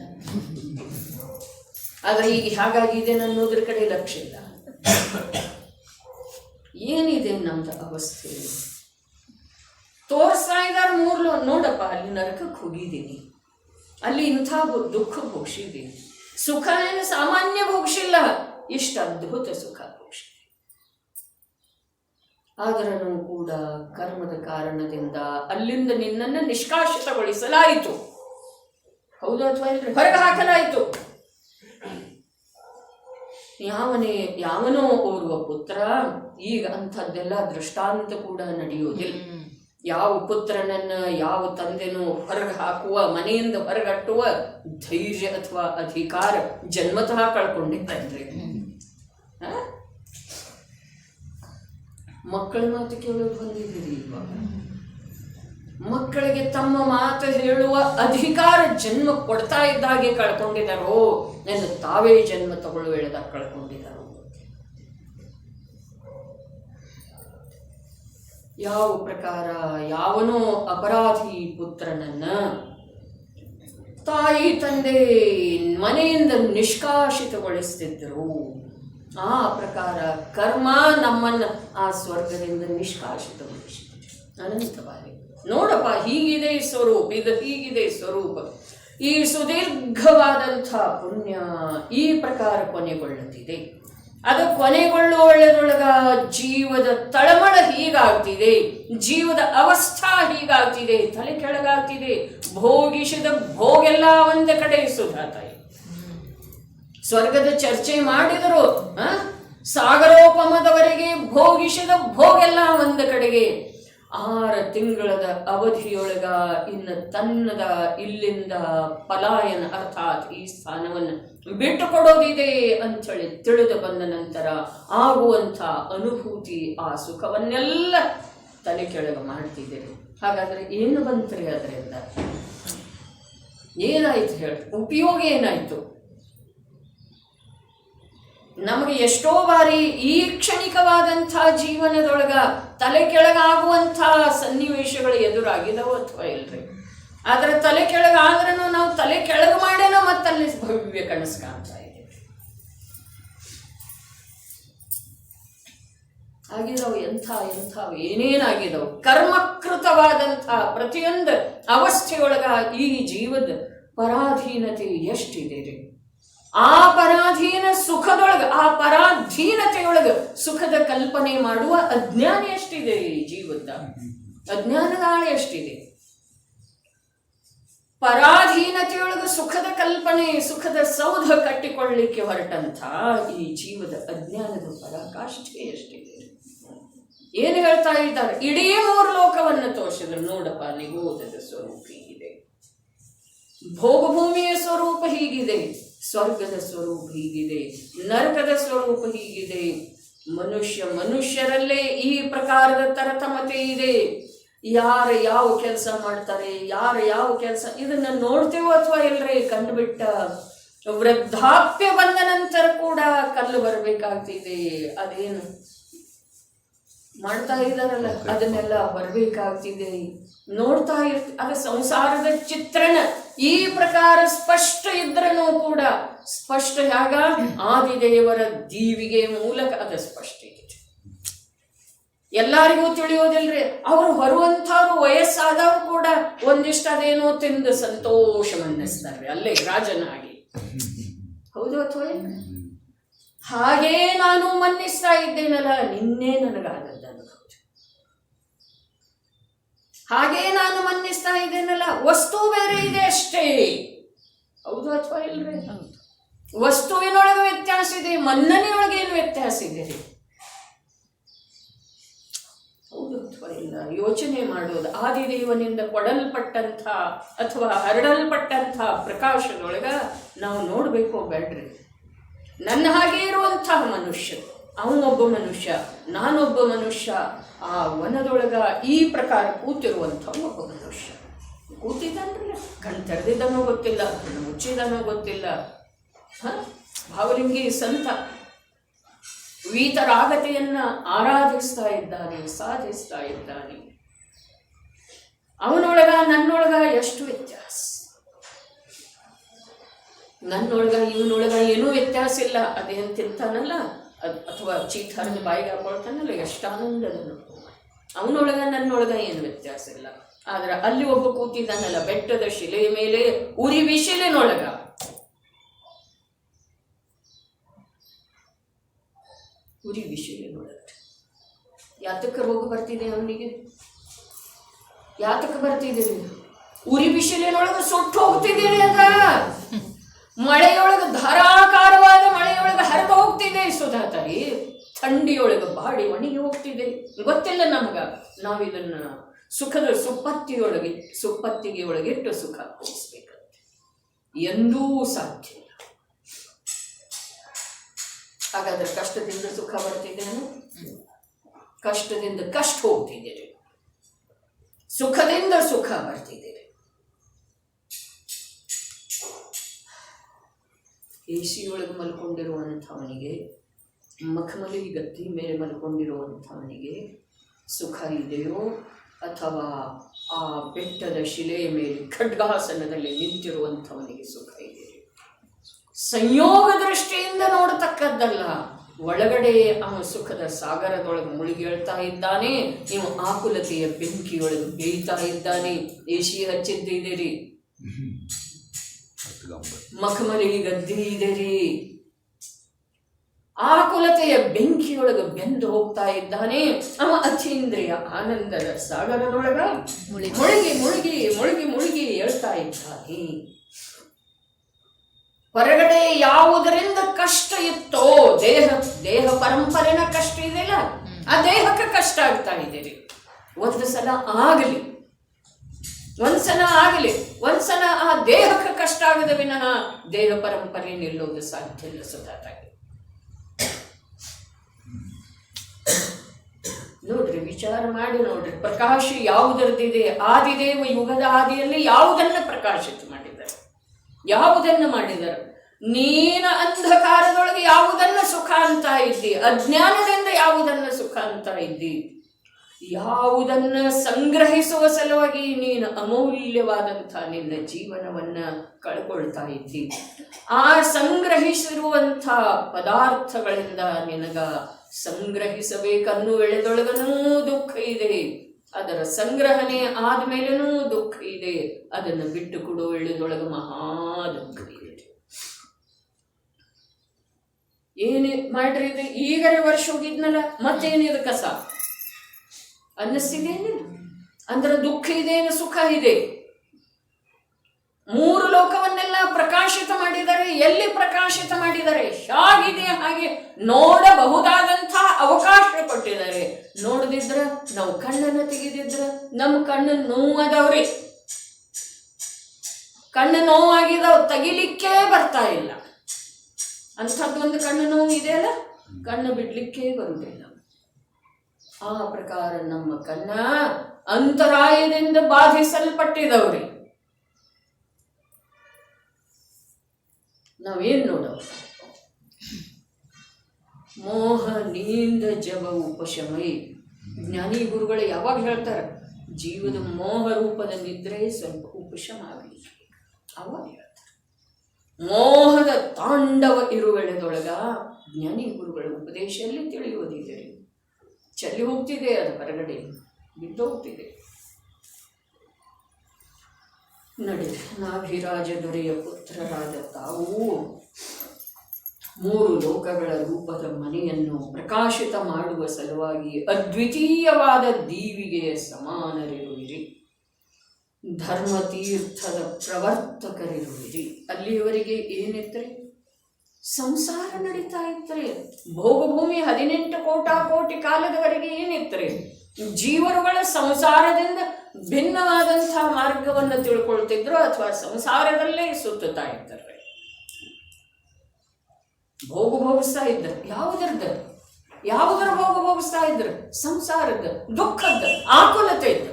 ಆದ್ರೆ ಈಗ ಹಾಗಾಗಿದೆ ಅನ್ನೋದ್ರ ಕಡೆ ಲಕ್ಷ್ಯ ಇಲ್ಲ. ಏನಿದೆ ನಮ್ದು ಅವಸ್ಥೆ? ತೋರಿಸ್ತಾ ಇದ್ದಾರೆ 3 ನೋಡಪ್ಪ, ಅಲ್ಲಿ ನರಕಕ್ಕೆ ಹೋಗಿದ್ದೀನಿ, ಅಲ್ಲಿ ಇಂಥ ದುಃಖ ಭೋಗಿಸಿದ್ದೀನಿ. ಸುಖ ಏನು ಸಾಮಾನ್ಯ ಭೋಗಿಸಿಲ್ಲ, ಇಷ್ಟು ಅದ್ಭುತ ಸುಖ ಭೋಗಿಸಿದೆ. ಆದರೂ ಕೂಡ ಕರ್ಮದ ಕಾರಣದಿಂದ ಅಲ್ಲಿಂದ ನಿನ್ನನ್ನು ನಿಷ್ಕಾಸಿತಗೊಳಿಸಲಾಯಿತು. ಹೌದು ಅಥವಾ ಇಲ್ರಿ? ಹೊರಗೆ ಹಾಕಲಾಯಿತು. ಯಾವನೋ ಓರ್ವ ಪುತ್ರ, ಈಗ ಅಂಥದ್ದೆಲ್ಲ ದೃಷ್ಟಾಂತ ಕೂಡ ನಡೆಯುವುದಿಲ್ಲ. ಯಾವ ಪುತ್ರನನ್ನ ಯಾವ ತಂದೆನೂ ಹೊರಗೆ ಹಾಕುವ, ಮನೆಯಿಂದ ಹೊರಗಟ್ಟುವ ಧೈರ್ಯ ಅಥವಾ ಅಧಿಕಾರ ಜನ್ಮತಃ ಕಳ್ಕೊಂಡಿದ್ದನ್ರಿ. ಮಕ್ಕಳ ಮಾತು ಕೇಳೋದು ಬಂದಿದ್ದೀರಿ ಇವಾಗ. ಮಕ್ಕಳಿಗೆ ತಮ್ಮ ಮಾತು ಹೇಳುವ ಅಧಿಕಾರ ಜನ್ಮ ಕೊಡ್ತಾ ಇದ್ದಾಗೆ ಕಳ್ಕೊಂಡಿದ್ದಾರೋ, ನನ್ನ ತಾವೇ ಜನ್ಮ ತಗೊಳ್ಳುವ ವೇಳೆದಾಗ ಕಳ್ಕೊಂಡಿದ್ದಾರೋ. ಯಾವ ಪ್ರಕಾರ ಯಾವನೋ ಅಪರಾಧಿ ಪುತ್ರನನ್ನ ತಾಯಿ ತಂದೆ ಮನೆಯಿಂದ ನಿಷ್ಕಾಸಿತಗೊಳಿಸ್ತಿದ್ದರು, ಆ ಪ್ರಕಾರ ಕರ್ಮ ನಮ್ಮನ್ನ ಆ ಸ್ವರ್ಗದಿಂದ ನಿಷ್ಕಾಸಿತಗೊಳಿಸಿದೆ ಅನಂತವಾಗಿ. ನೋಡಪ್ಪ, ಹೀಗಿದೆ ಸ್ವರೂಪ, ಇದು ಹೀಗಿದೆ ಸ್ವರೂಪ. ಈ ಸುದೀರ್ಘವಾದಂಥ ಪುಣ್ಯ ಈ ಪ್ರಕಾರ ಕೊನೆಗೊಳ್ಳುತ್ತಿದೆ. ಅದು ಕೊನೆಗೊಳ್ಳುವೊಳದೊಳಗ ಜೀವದ ತಳಮಳ ಹೀಗಾಗ್ತಿದೆ, ಜೀವದ ಅವಸ್ಥಾ ಹೀಗಾಗ್ತಿದೆ, ತಲೆ ಕೆಳಗಾಗ್ತಿದೆ. ಭೋಗಿಸಿದ ಭೋಗೆಲ್ಲ ಒಂದ ಕಡೆ ಸುಧಾತಾಯಿ. ಸ್ವರ್ಗದ ಚರ್ಚೆ ಮಾಡಿದರು, ಸಾಗರೋಪಮದವರೆಗೆ ಭೋಗಿಸಿದ ಭೋಗೆಲ್ಲ ಒಂದ ಕಡೆಗೆ. 6 ತಿಂಗಳದ ಅವಧಿಯೊಳಗ ಇನ್ನು ತನ್ನದ ಇಲ್ಲಿಂದ ಪಲಾಯನ ಅರ್ಥಾತ್ ಈ ಸ್ಥಾನವನ್ನು ಬಿಟ್ಟು ಕೊಡೋದಿದೆ ಅಂಥೇಳಿ ತಿಳಿದು ಬಂದ ನಂತರ ಆಗುವಂಥ ಅನುಭೂತಿ, ಆ ಸುಖವನ್ನೆಲ್ಲ ತಲೆ ಕೆಳಗೆ ಮಾಡ್ತಿದ್ದೀರಿ. ಹಾಗಾದ್ರೆ ಏನು ಬಂತ್ರಿ ಅದರಿಂದ? ಏನಾಯ್ತು ಹೇಳಿ? ಉಪಯೋಗ ಏನಾಯ್ತು? ನಮಗೆ ಎಷ್ಟೋ ಬಾರಿ ಈ ಕ್ಷಣಿಕವಾದಂಥ ಜೀವನದೊಳಗ ತಲೆ ಕೆಳಗಾಗುವಂಥ ಸನ್ನಿವೇಶಗಳು ಎದುರಾಗಿದಾವ ಅಥವಾ ಇಲ್ರಿ? ಆದ್ರೆ ತಲೆ ಕೆಳಗಾದ್ರೂ ನಾವು ತಲೆ ಕೆಳಗೆ ಮಾಡೇನೋ ಮತ್ತಲ್ಲಿ ಭವ್ಯ ಕನಸು ಕಾಣ್ತಾ ಇದ್ದೀವಿ. ಆಗಿದಾವು ಎಂಥವು ಏನೇನಾಗಿದಾವು. ಕರ್ಮಕೃತವಾದಂಥ ಪ್ರತಿಯೊಂದು ಅವಸ್ಥೆಯೊಳಗ ಈ ಜೀವದ ಪರಾಧೀನತೆ ಎಷ್ಟಿದೆ ರೀ. ಆ ಪರಾಧೀನ ಸುಖದೊಳಗ, ಆ ಪರಾಧೀನತೆಯೊಳಗ ಸುಖದ ಕಲ್ಪನೆ ಮಾಡುವ ಅಜ್ಞಾನ ಎಷ್ಟಿದೆ ಈ ಜೀವದ. ಅಜ್ಞಾನದಾಳ ಎಷ್ಟಿದೆ. ಪರಾಧೀನತೆಯೊಳಗ ಸುಖದ ಕಲ್ಪನೆ, ಸುಖದ ಸೌಧ ಕಟ್ಟಿಕೊಳ್ಳಲಿಕ್ಕೆ ಹೊರಟಂಥ ಈ ಜೀವದ ಅಜ್ಞಾನದ ಪರಾಕಾಷ್ಠೆ ಎಷ್ಟಿದೆ. ಏನು ಹೇಳ್ತಾ ಇದ್ದಾರೆ? ಇಡೀ 3 ಲೋಕವನ್ನು ತೋರಿಸಿದ್ರು. ನೋಡಪ್ಪ, ನಿಗೋಧದ ಸ್ವರೂಪ ಹೀಗಿದೆ, ಭೋಗಭೂಮಿಯ ಸ್ವರೂಪ ಹೀಗಿದೆ, ಸ್ವರ್ಗದ ಸ್ವರೂಪ ಹೀಗಿದೆ, ನರಕದ ಸ್ವರೂಪ ಹೀಗಿದೆ. ಮನುಷ್ಯರಲ್ಲೇ ಈ ಪ್ರಕಾರದ ತರತಮತೆ ಇದೆ. ಯಾರು ಯಾವ ಕೆಲಸ ಮಾಡ್ತಾರೆ, ಯಾರು ಯಾವ ಕೆಲಸ, ಇದನ್ನ ನೋಡ್ತೇವೋ ಅಥವಾ ಇಲ್ರಿ? ಕಂಡುಬಿಟ್ಟ ವೃದ್ಧಾಪ್ಯ ಬಂದ ನಂತರ ಕೂಡ ಕಲ್ಲು ಬರಬೇಕಾಗ್ತಿದೆ. ಅದೇನು ಮಾಡ್ತಾ ಇದ್ದಾರಲ್ಲ ಅದನ್ನೆಲ್ಲ ಬರಬೇಕಾಗ್ತಿದೆ. ನೋಡ್ತಾ ಅದು ಸಂಸಾರದ ಚಿತ್ರಣ ಈ ಪ್ರಕಾರ ಸ್ಪಷ್ಟ ಇದ್ರೂ ಕೂಡ ಸ್ಪಷ್ಟ ಯಾಗ ಆದಿದೇವರ ದೀವಿಗೆ ಮೂಲಕ ಅದು ಸ್ಪಷ್ಟ ಇದೆ. ಎಲ್ಲರಿಗೂ ತಿಳಿಯೋದಿಲ್ರಿ. ಅವರು ಬರುವಂಥವ್ರು ವಯಸ್ಸಾದವ್ರು ಕೂಡ ಒಂದಿಷ್ಟು ಅದೇನೋ ತಿಂದು ಸಂತೋಷ ಮನ್ನಿಸ್ತಾರೆ ಅಲ್ಲೇ ರಾಜನಾಗಿ. ಹೌದು ಅಥವಾ ಹಾಗೇ ನಾನು ಮನ್ನಿಸ್ತಾ ಇದ್ದೇನಲ್ಲ, ನಿನ್ನೆ ನನಗಾದದ್ದು ಅನುಭವ. ಹಾಗೇ ನಾನು ಮನ್ನಿಸ್ತಾ ಇದ್ದೇನಲ್ಲ, ವಸ್ತು ಬೇರೆ ಇದೆ ಅಷ್ಟೇ. ಹೌದು ಅಥವಾ ಇಲ್ರಿ? ವಸ್ತುವಿನೊಳಗೆ ವ್ಯತ್ಯಾಸ ಇದೆ, ಮನ್ನನೆಯೊಳಗೆ ಏನು ವ್ಯತ್ಯಾಸ ಇದೆ ರೀ? ಹೌದು ಅಥವಾ ಇಲ್ಲ? ಯೋಚನೆ ಮಾಡೋದು. ಆದಿದೇವನಿಂದ ಕೊಡಲ್ಪಟ್ಟಂಥ ಅಥವಾ ಹರಡಲ್ಪಟ್ಟಂಥ ಪ್ರಕಾಶದೊಳಗ ನಾವು ನೋಡ್ಬೇಕು ಬೇಡ್ರಿ. ನನ್ನ ಹಾಗೆ ಇರುವಂತಹ ಮನುಷ್ಯ, ಅವನೊಬ್ಬ ಮನುಷ್ಯ, ನಾನೊಬ್ಬ ಮನುಷ್ಯ, ಆ ವನದೊಳಗ ಈ ಪ್ರಕಾರ ಕೂತಿರುವಂಥ ಒಬ್ಬ ಮನುಷ್ಯ ಕೂತಿದ್ದಾನ್ರಿ. ಕಣ್ ತೆರೆದಿದ್ದಾನೋ ಗೊತ್ತಿಲ್ಲ, ಕಣ್ಣು ಮುಚ್ಚಿದಾನೋ ಗೊತ್ತಿಲ್ಲ. ಭಾವಲಿಂಗಿ ಸಂತ ವೀತರಾಗತೆಯನ್ನ ಆರಾಧಿಸ್ತಾ ಇದ್ದಾನೆ, ಸಾಧಿಸ್ತಾ ಇದ್ದಾನೆ. ಅವನೊಳಗ ನನ್ನೊಳಗ ಎಷ್ಟು ವ್ಯತ್ಯಾಸ, ನನ್ನೊಳಗ ಇವನೊಳಗ ಏನೂ ವ್ಯತ್ಯಾಸ ಇಲ್ಲ. ಅದೇನು ತಿಂತಾನಲ್ಲ ಅಥವಾ ಚೀಟ್ ಹರಿದು ಬಾಯಿಗೆ ಹಾಕೊಳ್ತಾನಲ್ಲ, ಎಷ್ಟು ಆನಂದದನು. ಅವನೊಳಗ ನನ್ನೊಳಗ ಏನು ವ್ಯತ್ಯಾಸ ಇಲ್ಲ. ಆದ್ರೆ ಅಲ್ಲಿ ಒಬ್ಬ ಕೂತಿದ್ದಾನಲ್ಲ ಬೆಟ್ಟದ ಶಿಲೆಯ ಮೇಲೆ ಉರಿ ಬಿಸಿಲಿನೊಳಗ, ಉರಿ ಬಿಸಿಲಿನೊಳಗ ಯಾತಕ್ಕೆ ರೋಗ ಬರ್ತಿದೆ ಅವನಿಗೆ? ಯಾತಕ್ಕೆ ಬರ್ತಿದೆ? ಉರಿ ಬಿಸಿಲಿನೊಳಗ ಸುಟ್ಟು ಹೋಗ್ತಿದ್ದೀರಿ. ಅದ ಮಳೆಯೊಳಗ ಧಾರಾಕಾರವಾದ ಮಳೆಯೊಳಗ ಹರಿದು ಹೋಗ್ತಿದೆ ಸುಧಾತಾಯಿ. ಥಂಡಿಯೊಳಗ ಬಾಡಿ ಒಣಗಿ ಹೋಗ್ತಿದೆ. ಗೊತ್ತಿಲ್ಲ ನಮಗ. ನಾವಿದನ್ನ ಸುಖದ ಸುಪ್ಪತ್ತಿಗೆ ಒಳಗಿಟ್ಟು ಸುಖ ಅನುಭವಿಸ್ಬೇಕಂತೆ. ಎಂದೂ ಸಾಧ್ಯ ಇಲ್ಲ. ಹಾಗಾದ್ರೆ ಕಷ್ಟದಿಂದ ಸುಖ ಬರ್ತಿದ್ದೇನೆ, ಕಷ್ಟದಿಂದ ಕಷ್ಟ ಹೋಗ್ತಿದ್ದೀರಿ, ಸುಖದಿಂದ ಸುಖ ಬರ್ತಿದ್ದೀರಿ. ಎಸಿ ಒಳಗೆ ಮಲ್ಕೊಂಡಿರುವಂಥವನಿಗೆ, ಮಖಮಲಿ ಗತ್ತಿ ಮೇಲೆ ಮಲ್ಕೊಂಡಿರುವಂಥವನಿಗೆ ಸುಖ ಇದೆಯೋ ಅಥವಾ ಆ ಬೆಟ್ಟದ ಶಿಲೆಯ ಮೇಲೆ ಖಡ್ಗಾಸನದಲ್ಲಿ ನಿಂತಿರುವಂಥವನಿಗೆ ಸುಖ ಇದೆಯೋ? ಸಂಯೋಗ ದೃಷ್ಟಿಯಿಂದ ನೋಡತಕ್ಕದ್ದಲ್ಲ. ಒಳಗಡೆ ಅವನು ಸುಖದ ಸಾಗರದೊಳಗೆ ಮುಳುಗಿ ಹೇಳ್ತಾ ಇದ್ದಾನೆ, ನೀವು ಆಕುಲತೆಯ ಬೆಂಕಿಯೊಳಗೆ ಬೇಯ್ತಾ ಇದ್ದಾನೆ. ಎಸಿ ಹಚ್ಚಿದ್ದೀರಿ, ಮಖಮಲಿ ಗದ್ದಿ ಇದೆರಿ, ಆಕುಲತೆಯ ಬೆಂಕಿಯೊಳಗ ಬೆಂದು ಹೋಗ್ತಾ ಇದ್ದಾನೆ. ಅವ ಅತೀಂದ್ರಿಯ ಆನಂದದ ಸಾಗರದೊಳಗ ಮುಳುಗಿ ಮುಳುಗಿ ಮುಳುಗಿ ಮುಳುಗಿ ಹೇಳ್ತಾ ಇದ್ದಾನೆ. ಹೊರಗಡೆ ಯಾವುದರಿಂದ ಕಷ್ಟ ಇತ್ತೋ, ದೇಹ ಪರಂಪರೆನ ಕಷ್ಟ ಇದೆಯಲ್ಲ, ಆ ದೇಹಕ್ಕೆ ಕಷ್ಟ ಆಗ್ತಾ ಇದೆ. ಒಂದು ಸಲ ಆಗಲಿ, ಒಂದ್ಸಲ ಆ ದೇಹಕ್ಕೆ ಕಷ್ಟ ಆಗದ ವಿನಃ ದೇಹ ಪರಂಪರೆ ನಿಲ್ಲೋದು ಸಾಧ್ಯ ಇಲ್ಲ ಸುಧಾತಾಗಿ. ನೋಡ್ರಿ, ವಿಚಾರ ಮಾಡಿ ನೋಡ್ರಿ, ಪ್ರಕಾಶ ಯಾವುದರದಿದೆ? ಆದಿದೇವ ಯುಗದ ಆದಿಯಲ್ಲಿ ಯಾವುದನ್ನ ಪ್ರಕಾಶಿತ ಮಾಡಿದ್ದಾರೆ? ನೀನ ಅಂಧಕಾರದೊಳಗೆ ಯಾವುದನ್ನ ಸುಖ ಅಂತ ಇದ್ದಿ? ಅಜ್ಞಾನದಿಂದ ಯಾವುದನ್ನ ಸುಖ ಅಂತ ಇದ್ದಿ? ಯಾವುದನ್ನ ಸಂಗ್ರಹಿಸುವ ಸಲುವಾಗಿ ನೀನು ಅಮೂಲ್ಯವಾದಂಥ ನಿನ್ನ ಜೀವನವನ್ನ ಕಳ್ಕೊಳ್ತಾ ಇದ್ದಿ? ಆ ಸಂಗ್ರಹಿಸಿರುವಂಥ ಪದಾರ್ಥಗಳಿಂದ ನಿನಗ ಸಂಗ್ರಹಿಸಬೇಕನ್ನು ಎಳೆದೊಳಗನೂ ದುಃಖ ಇದೆ, ಅದರ ಸಂಗ್ರಹಣೆ ಆದ್ಮೇಲೂ ದುಃಖ ಇದೆ, ಅದನ್ನು ಬಿಟ್ಟು ಕೊಡು ಎಳೆದೊಳಗ ಮಹಾ ದುಃಖ ಇದೆ. ಏನೇ ಮಾಡ್ರಿ ಇದು? ಈಗರೆ ವರ್ಷ ಹೋಗಿದ್ನಲ್ಲ, ಮತ್ತೇನಿದು ಕಸ ಅನ್ನಿಸ್ತಿದೇನಿಲ್ಲ? ಅಂದ್ರೆ ದುಃಖ ಇದೇನು ಸುಖ ಇದೆ? ಮೂರು ಲೋಕವನ್ನೆಲ್ಲ ಪ್ರಕಾಶಿತ ಮಾಡಿದರೆ, ಎಲ್ಲಿ ಪ್ರಕಾಶಿತ ಮಾಡಿದರೆ? ಹೇಗಿದೆ ಹಾಗೆ ನೋಡಬಹುದಾದಂಥ ಅವಕಾಶ ಕೊಟ್ಟಿದ್ದಾರೆ. ನೋಡದಿದ್ರ, ನಾವು ಕಣ್ಣನ್ನು ತೆಗೆದಿದ್ರ ನಮ್ಮ ಕಣ್ಣು ನೋವಾದವ್ರಿ, ಕಣ್ಣು ನೋವಾಗಿದಾವ್, ತೆಗಿಲಿಕ್ಕೆ ಬರ್ತಾ ಇಲ್ಲ. ಅಂಥದ್ದೊಂದು ಕಣ್ಣು ನೋವು ಇದೆಯಲ್ಲ, ಕಣ್ಣು ಬಿಡ್ಲಿಕ್ಕೆ ಬರುವುದಿಲ್ಲ. ಆ ಪ್ರಕಾರ ನಮ್ಮ ಕಣ್ಣ ಅಂತರಾಯದಿಂದ ಬಾಧಿಸಲ್ಪಟ್ಟಿದವ್ರಿ. ನಾವೇನ್ ನೋಡೋಣ? ಮೋಹ ನೀಂದ ಜವ ಉಪಶಮೈ. ಜ್ಞಾನಿ ಗುರುಗಳು ಯಾವಾಗ ಹೇಳ್ತಾರೆ? ಜೀವದ ಮೋಹ ರೂಪದ ನಿದ್ರೆ ಸ್ವಲ್ಪ ಉಪಶಮ ಆಗಲಿ ಅವಾಗ ಹೇಳ್ತಾರೆ. ಮೋಹದ ತಾಂಡವ ಇರುವೆಳೆದೊಳಗ ಜ್ಞಾನಿ ಗುರುಗಳ ಉಪದೇಶದಲ್ಲಿ ತಿಳಿಯುವುದಿದೆ. ಚಲಿ ಹೋಗ್ತಿದೆ, ಅದು ಹೊರಗಡೆ ಬಿದ್ದೋಗ್ತಿದೆ. ನಡೆ ನಾಭಿರಾಜ ದೊರೆಯ ಪುತ್ರರಾದ ತಾವು ಮೂರು ಲೋಕಗಳ ರೂಪದ ಮನೆಯನ್ನು ಪ್ರಕಾಶಿತ ಮಾಡುವ ಸಲುವಾಗಿ ಅದ್ವಿತೀಯವಾದ ದೀವಿಗೆ ಸಮಾನರಿರುವಿರಿ, ಧರ್ಮತೀರ್ಥದ ಪ್ರವರ್ತಕರಿರುವಿರಿ. ಅಲ್ಲಿಯವರೆಗೆ ಏನಿತ್ರಿ? ಸಂಸಾರ ನಡೀತಾ ಇತ್ತರಿ. ಭೋಗಭೂಮಿ 18 ಕೋಟಿ ಕಾಲದವರೆಗೆ ಏನಿತ್ರಿ? ಜೀವರುಗಳ ಸಂಸಾರದಿಂದ ಭಿನ್ನವಾದಂಥ ಮಾರ್ಗವನ್ನು ತಿಳ್ಕೊಳ್ತಿದ್ರು, ಅಥವಾ ಸಂಸಾರದಲ್ಲೇ ಸುತ್ತುತ್ತಾ ಇದ್ದಾರೆ, ಭೋಗಿಸ್ತಾ ಇದ್ರು. ಯಾವುದರ ಭೋಗಿಸ್ತಾ ಇದ್ರು? ಸಂಸಾರದ, ದುಃಖದ, ಆಕುಲತೆ ಇದ್ದ.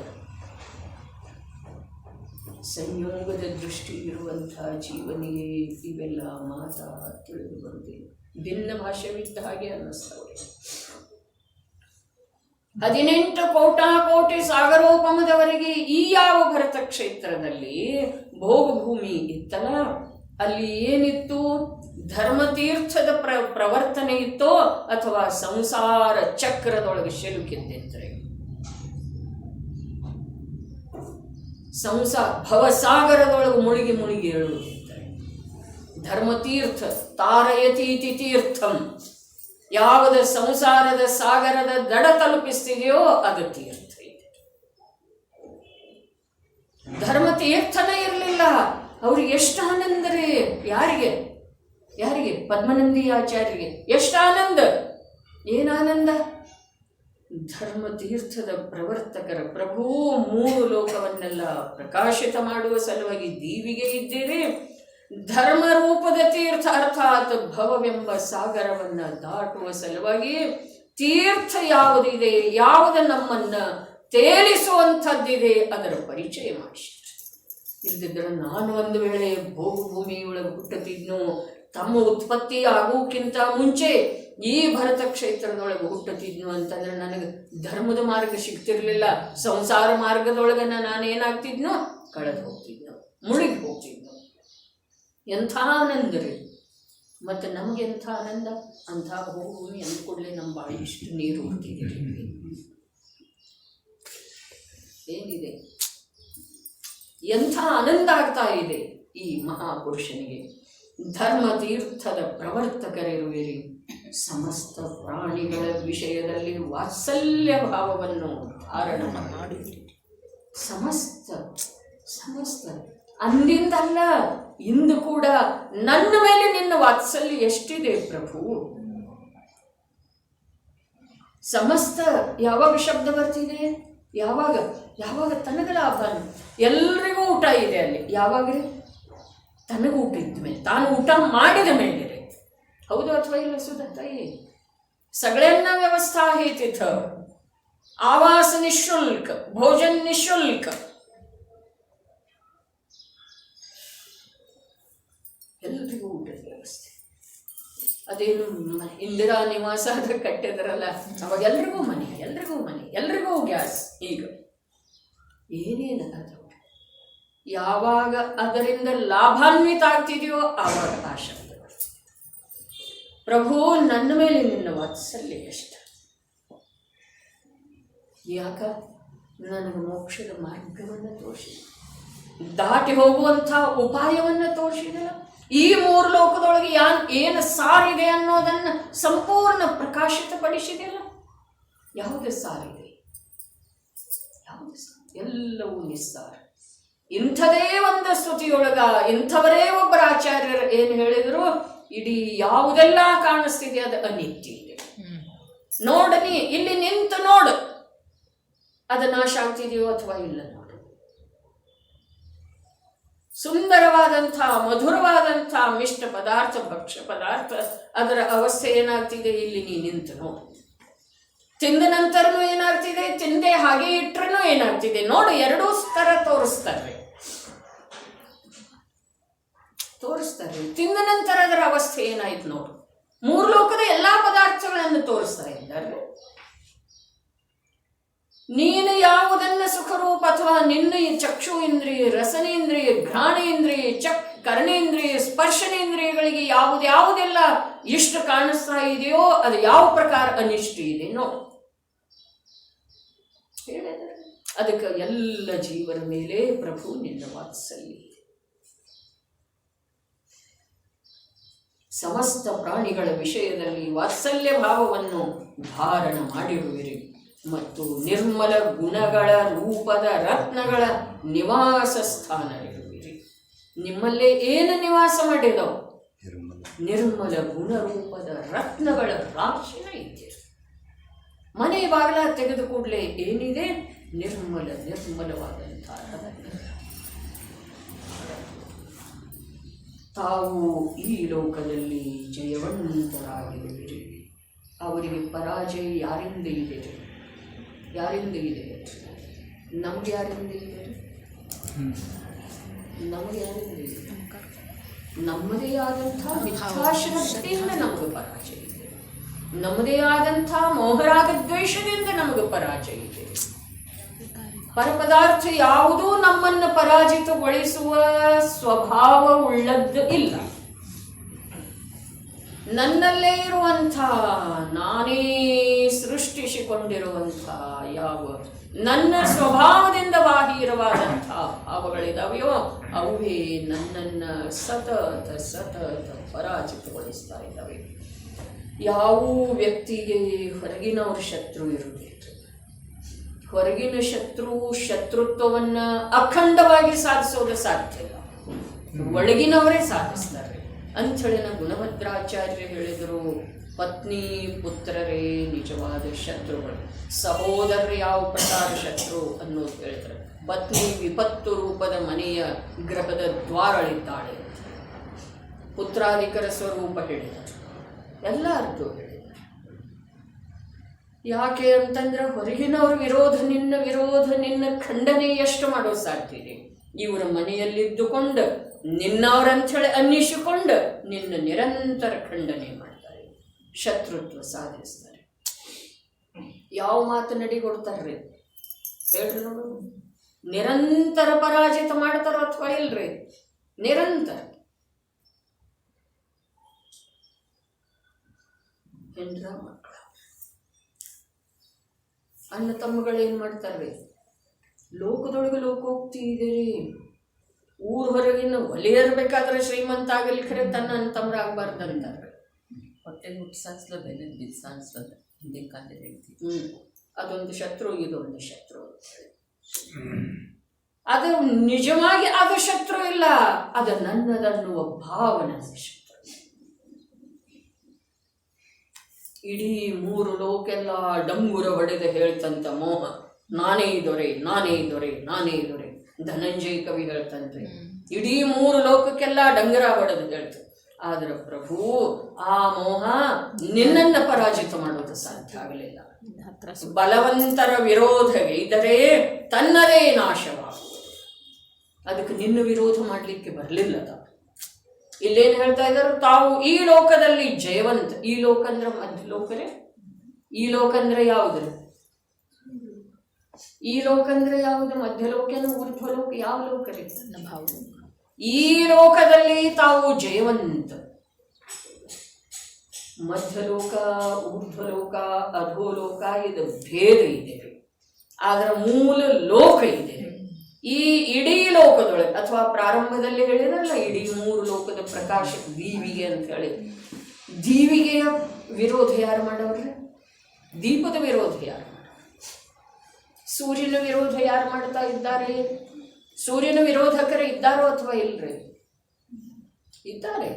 ಸಂಯೋಗದ ದೃಷ್ಟಿ ಇರುವಂತಹ ಜೀವನಿಗೆ ಇವೆಲ್ಲ ಮಾತಾ ತಿಳಿದು ಬರುವುದಿಲ್ಲ. ಭಿನ್ನ ಭಾಷೆವಿದ್ದ ಹಾಗೆ ಅನ್ನಿಸ್ತವೆ. 18 ಕೋಟಿ ಸಾಗರೋಪಮದವರೆಗೆ ಈ ಯಾವ ಭರತ ಕ್ಷೇತ್ರದಲ್ಲಿ ಭೋಗಭೂಮಿ ಇತ್ತಲ್ಲ, ಅಲ್ಲಿ ಏನಿತ್ತು? ಧರ್ಮತೀರ್ಥದ ಪ್ರವರ್ತನೆ ಇತ್ತೋ ಅಥವಾ ಸಂಸಾರ ಚಕ್ರದೊಳಗೆ ಸಿಲುಕಿದ್ದಿದ್ರೆ? ಭವಸಾಗರದೊಳಗೆ ಮುಳುಗಿ ಹೇಳುತ್ತಿದ್ದಾರೆ. ಧರ್ಮತೀರ್ಥ ತಾರಯತೀತಿ ತೀರ್ಥಂ, ಯಾವುದ ಸಂಸಾರದ ಸಾಗರದ ದಡ ತಲುಪಿಸ್ತಿದೆಯೋ ಅದು ತೀರ್ಥ ಇದೆ. ಧರ್ಮತೀರ್ಥನೇ ಇರಲಿಲ್ಲ, ಅವ್ರಿಗೆ ಎಷ್ಟು ಆನಂದ ರೀ! ಯಾರಿಗೆ? ಪದ್ಮನಂದಿ ಆಚಾರ್ಯರಿಗೆ ಎಷ್ಟು ಆನಂದ! ಏನಾನಂದ? ಧರ್ಮತೀರ್ಥದ ಪ್ರವರ್ತಕರ ಪ್ರಭು ಮೂರು ಲೋಕವನ್ನೆಲ್ಲ ಪ್ರಕಾಶಿತ ಮಾಡುವ ಸಲುವಾಗಿ ದೀವಿಗೆ ಇದ್ದೀರಿ. ಧರ್ಮರೂಪದ ತೀರ್ಥ ಅರ್ಥಾತ್ ಭವವೆಂಬ ಸಾಗರವನ್ನ ದಾಟುವ ಸಲುವಾಗಿ ತೀರ್ಥ ಯಾವುದಿದೆ, ಯಾವುದು ನಮ್ಮನ್ನ ತೇಲಿಸುವಂಥದ್ದಿದೆ, ಅದರ ಪರಿಚಯ ಮಾಡಿಸಿದ್ರು. ಇಲ್ಲದಿದ್ದರೆ ನಾನು ಒಂದು ವೇಳೆ ಭೋಗಭೂಮಿಯೊಳಗೆ ಹುಟ್ಟುತ್ತಿದ್ನು, ತಮ್ಮ ಉತ್ಪತ್ತಿ ಆಗೋಕ್ಕಿಂತ ಮುಂಚೆ ಈ ಭರತ ಕ್ಷೇತ್ರದೊಳಗೆ ಹುಟ್ಟುತ್ತಿದ್ನು ಅಂತಂದ್ರೆ ನನಗೆ ಧರ್ಮದ ಮಾರ್ಗ ಸಿಗ್ತಿರ್ಲಿಲ್ಲ. ಸಂಸಾರ ಮಾರ್ಗದೊಳಗೆ ನಾನೇನಾಗ್ತಿದ್ನೋ? ಕಳೆದು ಹೋಗ್ತಿದ್ನೋ, ಮುಳುಗಿ ಹೋಗ್ತಿದ್ನೋ. ಎಂಥ ಆನಂದ ರೀ! ಮತ್ತು ನಮಗೆಂಥ ಆನಂದ! ಅಂಥ ಭೂಮಿ ಅಂದ್ಕೂಡಲೇ ನಮ್ಮ ಬಾಳಿ ಇಷ್ಟು ನೀರು ಹುಟ್ಟಿದೆ. ಏನಿದೆ? ಎಂಥ ಆನಂದ ಆಗ್ತಾ ಇದೆ ಈ ಮಹಾಪುರುಷನಿಗೆ. ಧರ್ಮತೀರ್ಥದ ಪ್ರವರ್ತಕರಿರುವಿರಿ, ಸಮಸ್ತ ಪ್ರಾಣಿಗಳ ವಿಷಯದಲ್ಲಿ ವಾತ್ಸಲ್ಯ ಭಾವವನ್ನು ಧಾರಣ ಮಾಡಿ. ಸಮಸ್ತ ಅಂದಿಂದಲ್ಲ, ಇಂದು ಕೂಡ ನನ್ನ ಮೇಲೆ ನಿನ್ನ ವಾತ್ಸಲ್ಯ ಎಷ್ಟಿದೆ ಪ್ರಭು. ಸಮಸ್ತ ಯಾವಾಗ ಶಬ್ದ ಬರ್ತಿದೆ? ಯಾವಾಗ ಯಾವಾಗ ತನಗೆ ಲಾಭ, ಎಲ್ರಿಗೂ ಊಟ ಇದೆ ಅಲ್ಲಿ. ಯಾವಾಗ ತನಗೆ ಊಟ ಇದ್ದ ಮೇಲೆ, ತಾನು ಊಟ ಮಾಡಿದ ಮೇಲೆ. ಹೌದು ಅಥವಾ ಇಲ್ಲ ಸುಧತಾಯಿ? सगळ्यांना व्यवस्था आहे तिथं. आवास निशुल्क, भोजन निशुल्क, ಎಲ್ರಿಗೂ ಊಟದ ವ್ಯವಸ್ಥೆ. ಅದೇನು ಇಂದಿರಾ ನಿವಾಸ ಅದು ಕಟ್ಟಿದ್ರಲ್ಲ, ಅವಾಗ ಎಲ್ರಿಗೂ ಮನೆ, ಎಲ್ರಿಗೂ ಮನೆ, ಎಲ್ರಿಗೂ ಗ್ಯಾಸ್. ಈಗ ಏನೇನು ಅದು ಯಾವಾಗ ಅದರಿಂದ ಲಾಭಾನ್ವಿತ ಆಗ್ತಿದೆಯೋ ಆವಾಗ ಆ ಶಬ್ದ. ಪ್ರಭು ನನ್ನ ಮೇಲೆ ನಿನ್ನ ವಾತ್ಸಲ್ಯ ಎಷ್ಟು, ಯಾಕ ನನಗೆ ಮೋಕ್ಷದ ಮಾರ್ಗವನ್ನು ತೋರಿಸಿದ, ದಾಟಿ ಹೋಗುವಂಥ ಉಪಾಯವನ್ನು ತೋರಿಸಿದಲ್ಲ. ಈ 3 ಲೋಕದೊಳಗೆ ಏನು ಸಾರಿದೆ ಅನ್ನೋದನ್ನು ಸಂಪೂರ್ಣ ಪ್ರಕಾಶಿತಪಡಿಸಿದೆಯಲ್ಲ. ಯಾವುದು ಸಾರಿದೆ, ಯಾವುದು ಎಲ್ಲವೂ ನಿಸ್ಸಾರ. ಇಂಥದೇ ಒಂದು ಸ್ತುತಿಯೊಳಗ ಇಂಥವರೇ ಒಬ್ಬರ ಆಚಾರ್ಯರು ಏನು ಹೇಳಿದ್ರು, ಇಡೀ ಯಾವುದೆಲ್ಲ ಕಾಣಿಸ್ತಿದೆ ಅದು ಅನಿತ್ಯ ಇದೆ. ನೋಡನಿ, ಇಲ್ಲಿ ನಿಂತು ನೋಡು, ಅದು ನಾಶ ಆಗ್ತಿದೆಯೋ ಅಥವಾ ಇಲ್ಲ ನೋಡು. ಸುಂದರವಾದಂಥ ಮಧುರವಾದಂಥ ಮಿಷ್ಟ ಪದಾರ್ಥ, ಭಕ್ಷ್ಯ ಪದಾರ್ಥ, ಅದರ ಅವಸ್ಥೆ ಏನಾಗ್ತಿದೆ ಇಲ್ಲಿ ನೀ ನಿಂತು ನೋಡು. ತಿಂದ ನಂತರನೂ ಏನಾಗ್ತಿದೆ, ತಿಂದೆ ಹಾಗೆ ಇಟ್ರೂ ಏನಾಗ್ತಿದೆ ನೋಡು. ಎರಡೂ ಥರ ತೋರಿಸ್ತಾರೆ. ತಿಂದ ನಂತರ ಅದರ ಅವಸ್ಥೆ ಏನಾಯ್ತು ನೋಡು. 3 ಲೋಕದ ಎಲ್ಲಾ ಪದಾರ್ಥಗಳನ್ನು ತೋರಿಸ್ತಾ ಇದ್ದಾರೆ. ನೀನು ಯಾವುದನ್ನ ಸುಖರೂಪ ಅಥವಾ ನಿನ್ನ ಚಕ್ಷು ಇಂದ್ರಿಯ, ರಸನೇಂದ್ರಿಯ, ಘ್ರಾಣೇಂದ್ರಿಯ, ಕರ್ಣೇಂದ್ರಿಯ, ಸ್ಪರ್ಶನೇಂದ್ರಿಯಗಳಿಗೆ ಯಾವುದೆಲ್ಲ ಇಷ್ಟ ಕಾಣಿಸ್ತಾ ಇದೆಯೋ ಅದು ಯಾವ ಪ್ರಕಾರ ಅನಿಷ್ಟ ಇದೆ ನೋಡು. ಅದಕ್ಕೆ ಎಲ್ಲ ಜೀವನ ಮೇಲೆ ಪ್ರಭು ನಿನ್ನ ವಾತ್ಸಲ್ಯ. ಸಮಸ್ತ ಪ್ರಾಣಿಗಳ ವಿಷಯದಲ್ಲಿ ವಾತ್ಸಲ್ಯ ಭಾವವನ್ನು ಧಾರಣ ಮಾಡಿರುವಿರಿ ಮತ್ತು ನಿರ್ಮಲ ಗುಣಗಳ ರೂಪದ ರತ್ನಗಳ ನಿವಾಸ ಸ್ಥಾನ ಇರುವಿರಿ. ನಿಮ್ಮಲ್ಲೇ ಏನು ನಿವಾಸ ಮಾಡಿದವು? ನಿರ್ಮಲ ಗುಣರೂಪದ ರತ್ನಗಳ ರಾಶಿನ ಇದ್ದೀರಿ. ಮನೆ ಬಾಗಿಲ ತೆಗೆದು ಕೂಡಲೇ ಏನಿದೆ? ನಿರ್ಮಲವಾದಂತಹ ರತ್ನ. ತಾವು ಈ ಲೋಕದಲ್ಲಿ ಜಯವಂತರಾಗಿರುವಿರಿ. ಅವರಿಗೆ ಪರಾಜಯ ಯಾರಿಂದ ಇದೆ? ಯಾರಿಂದ ಇದೆ? ನಮ್ಗೆ ಯಾರಿಂದ ಇದೆ? ನಮಗೆ ಯಾರಿಂದ ಇದೆ? ನಮ್ಮದೇ ಆದಂಥ ಮಿಥ್ಯಾಶಕ್ತಿಯಿಂದ ನಮಗೆ ಪರಾಜಯ ಇದೆ. ನಮ್ಮದೇ ಆದಂಥ ಮೋಹರಾಗ ದ್ವೇಷದಿಂದ ನಮಗೆ ಪರಾಜಯ ಇದೆ. ಪರಪದಾರ್ಥ ಯಾವುದೂ ನಮ್ಮನ್ನು ಪರಾಜಿತಗೊಳಿಸುವ ಸ್ವಭಾವ ಉಳ್ಳದ್ದು ಇಲ್ಲ. ನನ್ನಲ್ಲೇ ಇರುವಂಥ, ನಾನೇ ಸೃಷ್ಟಿಸಿಕೊಂಡಿರುವಂಥ ಯಾವ ನನ್ನ ಸ್ವಭಾವದಿಂದ ಬಾಹಿರವಾದಂಥ ಭಾವಗಳಿದಾವೆಯೋ ಅವೇ ನನ್ನನ್ನು ಸತತ ಪರಾಜಿತಗೊಳಿಸ್ತಾ ಇದ್ದಾವೆ. ಯಾವ ವ್ಯಕ್ತಿಗೆ ಹೊರಗಿನವ್ರ ಶತ್ರು ಇರುವುದಿಲ್ಲ. ಹೊರಗಿನ ಶತ್ರುತ್ವವನ್ನು ಅಖಂಡವಾಗಿ ಸಾಧಿಸೋದು ಸಾಧ್ಯ ಇಲ್ಲ, ಒಳಗಿನವರೇ ಸಾಧಿಸ್ತಾರೆ ಅಂಥೇಳಿ ಗುಣಭದ್ರಾಚಾರ್ಯ ಹೇಳಿದರು. ಪತ್ನಿ ಪುತ್ರರೇ ನಿಜವಾದ ಶತ್ರುಗಳು. ಸಹೋದರರು ಯಾವ ಪ್ರಕಾರ ಶತ್ರು ಅನ್ನೋದು ಹೇಳಿದ್ರು. ಪತ್ನಿ ವಿಪತ್ತು ರೂಪದ ಮನೆಯ ಗ್ರಹದ ದ್ವಾರಳಿದ್ದಾಳೆ. ಪುತ್ರಾಧಿಕರ ಸ್ವರೂಪ ಹೇಳಿದರು. ಎಲ್ಲ ಅರ್ಥ ಹೇಳಿದರು. ಯಾಕೆ ಅಂತಂದ್ರೆ ಹೊರಗಿನವ್ರ ವಿರೋಧ ನಿನ್ನ ಖಂಡನೆ ಎಷ್ಟು ಮಾಡೋ ಸಾಧ್ಯ ಇದೆ? ಇವರ ಮನೆಯಲ್ಲಿದ್ದುಕೊಂಡು ನಿನ್ನವರಂಥೇಳಿ ಅನ್ನಿಸಿಕೊಂಡು ನಿನ್ನ ನಿರಂತರ ಖಂಡನೆ ಮಾಡ್ತಾರೆ, ಶತ್ರುತ್ವ ಸಾಧಿಸ್ತಾರೆ. ಯಾವ ಮಾತು ನಡಿಗೊಡ್ತಾರ್ರಿ ಹೇಳ್ರಿ ನೋಡು. ನಿರಂತರ ಪರಾಜಿತ ಮಾಡ್ತಾರೋ ಅಥವಾ ಇಲ್ರಿ? ನಿರಂತರ. ಹೆಂಡ್ರ ಮಕ್ಕಳ ಅಣ್ಣ ತಮ್ಮಗಳೇನು ಮಾಡ್ತಾರ್ರಿ? ಲೋಕದೊಳಗೆ ಲೋಕೋಕ್ತಿ ಇದೆರಿ. ಊರ ಹೊರಗಿನ ಒಲೆಯರ್ಬೇಕಾದ್ರೆ ಶ್ರೀಮಂತ ಆಗಲಿ, ಖರೆ ತನ್ನ ಅಣ್ಣ ತಮ್ಮರ ಆಗ್ಬಾರ್ದು ಅಂತಾರೆ. ಹೊಟ್ಟೆಗೆ ಹುಟ್ಟು ಸಾಗಿಸ್ಲ ಬೆಲೆ ಬಿದ್ದು ಸಾಗಿಸ್ಲದ ಹಿಂದಿನ ಕಾಲದಲ್ಲಿ ಹೇಳ್ತೀವಿ. ಅದೊಂದು ಶತ್ರು, ಇದೊಂದು ಶತ್ರು ಅಂತ ಹೇಳಿ. ಅದು ನಿಜವಾಗಿ ಅದು ಶತ್ರು ಇಲ್ಲ, ಅದು ನನ್ನದನ್ನುವ ಭಾವನೆ ಶತ್ರು. ಇಡೀ 3 ಲೋಕೆಲ್ಲ ಡಂಗುರ ಹೊಡೆದು ಹೇಳ್ತಂತ ಮೋಹ ನಾನೇ ದೊರೆ, ನಾನೇ ದೊರೆ, ನಾನೇ ದೊರೆ. ಧನಂಜಯ ಕವಿ ಹೇಳ್ತಾನ್ರಿ, ಇಡೀ 3 ಲೋಕಕ್ಕೆಲ್ಲ ಡಂಗರ ಹೊಡೆದು ಹೇಳ್ತು. ಆದ್ರೆ ಪ್ರಭು ಆ ಮೋಹ ನಿನ್ನನ್ನು ಪರಾಜಿತ ಮಾಡೋದು ಸಾಧ್ಯ ಆಗಲಿಲ್ಲ. ಬಲವಂತರ ವಿರೋಧಗೈದರೆ ತನ್ನದೇ ನಾಶವಾಗುವುದು. ಅದಕ್ಕೆ ನಿನ್ನ ವಿರೋಧ ಮಾಡಲಿಕ್ಕೆ ಬರಲಿಲ್ಲ. ಇಲ್ಲೇನು ಹೇಳ್ತಾ ಇದ್ದಾರೆ, ತಾವು ಈ ಲೋಕದಲ್ಲಿ ಜಯವಂತ. ಈ ಲೋಕ ಅಂದ್ರೆ ಮಧ್ಯ ಲೋಕರೇ. ಈ ಲೋಕ ಅಂದ್ರೆ ಯಾವುದು? ಈ ಲೋಕ ಅಂದ್ರೆ ಯಾವುದು? ಮಧ್ಯಲೋಕನ ಊರ್ಧ್ವಲೋಕ ಯಾವ ಲೋಕ ರೀ? ಈ ಲೋಕದಲ್ಲಿ ತಾವು ಜಯವಂತ. ಮಧ್ಯಲೋಕ, ಊರ್ಧ್ವಲೋಕ, ಅಧೋಲೋಕ ಇದು ಭೇದ ಇದೆ, ಆದ್ರ ಮೂಲ ಲೋಕ ಇದೆ. ಈ ಇಡೀ ಲೋಕದೊಳಗೆ ಅಥವಾ ಪ್ರಾರಂಭದಲ್ಲಿ ಹೇಳಿದ್ರಲ್ಲ, ಇಡೀ 3 ಲೋಕದ ಪ್ರಕಾಶ ದೀವಿಗೆ ಅಂತ ಹೇಳಿ, ದೀವಿಗೆಯ ವಿರೋಧ ಯಾರು ಮಾಡವ್ರಿ? ದೀಪದ ವಿರೋಧ ಯಾರು? ಸೂರ್ಯನ ವಿರೋಧ ಯಾರು ಮಾಡ್ತಾ ಇದ್ದಾರೆ? ಸೂರ್ಯನ ವಿರೋಧಕರು ಇದ್ದಾರೋ ಅಥವಾ ಇಲ್ರಿ? ಇದ್ದಾರೆ.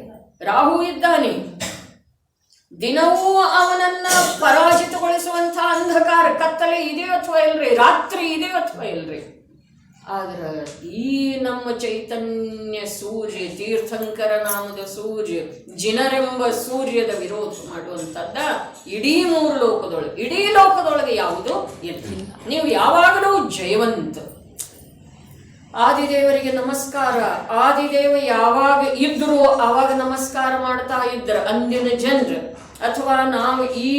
ರಾಹು ಇದ್ದಾನೆ. ದಿನವೂ ಅವನನ್ನ ಪರಾಜಿತಗೊಳಿಸುವಂತಹ ಅಂಧಕಾರ ಕತ್ತಲೆ ಇದೆಯೋ ಅಥವಾ ಇಲ್ರಿ? ರಾತ್ರಿ ಇದೆಯೋ ಅಥವಾ ಇಲ್ರಿ? ಆದ್ರೆ ಈ ನಮ್ಮ ಚೈತನ್ಯ ಸೂರ್ಯ, ತೀರ್ಥಂಕರ ನಾಮದ ಸೂರ್ಯ, ಜಿನರೆಂಬ ಸೂರ್ಯದ ವಿರೋಧ ಮಾಡುವಂಥದ್ದ ಇಡೀ 3 ಲೋಕದೊಳಗೆ. ಇಡೀ ಲೋಕದೊಳಗೆ ಯಾವುದು ಇಲ್ಲ. ನೀವು ಯಾವಾಗಲೂ ಜಯವಂತ. ಆದಿದೇವರಿಗೆ ನಮಸ್ಕಾರ. ಆದಿದೇವ ಯಾವಾಗ ಇದ್ರು ಆವಾಗ ನಮಸ್ಕಾರ ಮಾಡ್ತಾ ಇದ್ರ ಅಂದಿನ ಜನರು. ಅಥವಾ ನಾವು ಈ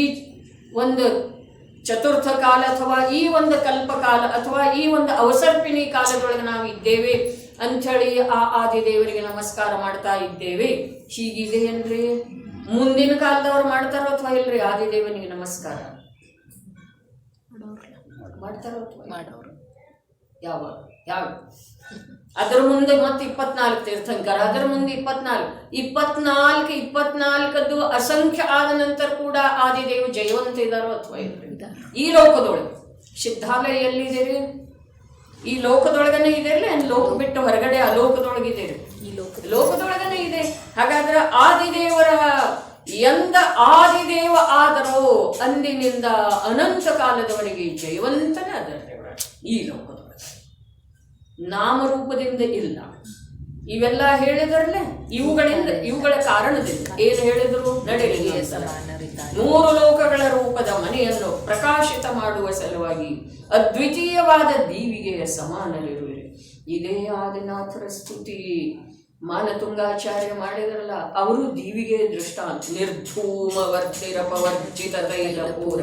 ಒಂದು ಚತುರ್ಥ ಕಾಲ ಅಥವಾ ಈ ಒಂದು ಕಲ್ಪಕಾಲ ಅಥವಾ ಈ ಒಂದು ಅವಸರ್ಪಿಣಿ ಕಾಲದೊಳಗೆ ನಾವು ಇದ್ದೇವೆ ಅಂಥೇಳಿ ಆ ಆದಿದೇವರಿಗೆ ನಮಸ್ಕಾರ ಮಾಡ್ತಾ ಇದ್ದೇವೆ. ಹೀಗಿದೆ ಏನ್ರಿ? ಮುಂದಿನ ಕಾಲದವ್ರು ಮಾಡ್ತಾರೋ ಅಥವಾ ಇಲ್ರಿ? ಆದಿದೇವನಿಗೆ ನಮಸ್ಕಾರ ಮಾಡ್ತಾರೋ ಅಥವಾ ಮಾಡೋರು? ಯಾವಾಗ? ಅದರ ಮುಂದೆ ಮತ್ತೆ 24 ತೀರ್ಥಂಕರ, ಅದರ ಮುಂದೆ 24 ಅಸಂಖ್ಯ ಆದ ನಂತರ ಕೂಡ ಆದಿದೇವ ಜಯವಂತ ಇದ್ದಾರೋ ಅಥವಾ ಇಲ್ರಿ? ಈ ಲೋಕದೊಳಗೆ. ಸಿದ್ಧಾಲಯ ಎಲ್ಲಿದೆ? ಈ ಲೋಕದೊಳಗನೆ ಇದೆ. ಲೋಕ ಬಿಟ್ಟು ಹೊರಗಡೆ ಅಲೋಕದೊಳಗಿದೆ. ಈ ಲೋಕದೊಳಗನೆ ಇದೆ. ಹಾಗಾದ್ರೆ ಆದಿದೇವರ ಎಂದ ಆದಿದೇವ ಆದರೋ ಅಂದಿನಿಂದ ಅನಂತ ಕಾಲದವರೆಗೆ ಜಯವಂತನೇ ಅದರ ಈ ಲೋಕದೊಳಗೆ. ನಾಮರೂಪದಿಂದ ಇಲ್ಲ. ಇವೆಲ್ಲ ಹೇಳಿದ್ರಲ್ಲೇ ಇವುಗಳ ಕಾರಣದಿಂದ ಏನು ಹೇಳಿದ್ರು? ನಡೆಯಲಿ 3 ಲೋಕಗಳ ರೂಪದ ಮನೆಯನ್ನು ಪ್ರಕಾಶಿತ ಮಾಡುವ ಸಲುವಾಗಿ ಅದ್ವಿತೀಯವಾದ ದೀವಿಗೆಯ ಸಮಾನರಿರುವಿರಿ. ಇದೇ ಆದಿನಾಥರ ಸ್ತುತಿ ಮಾನತುಂಗಾಚಾರ್ಯ ಮಾಡಿದ್ರಲ್ಲ, ಅವರು ದೀವಿಗೆ ದೃಷ್ಟಾಂತ. ನಿರ್ಧೂಮವರ್ತಿರಪವರ್ಜಿತ ತೈಲ ಪೂರ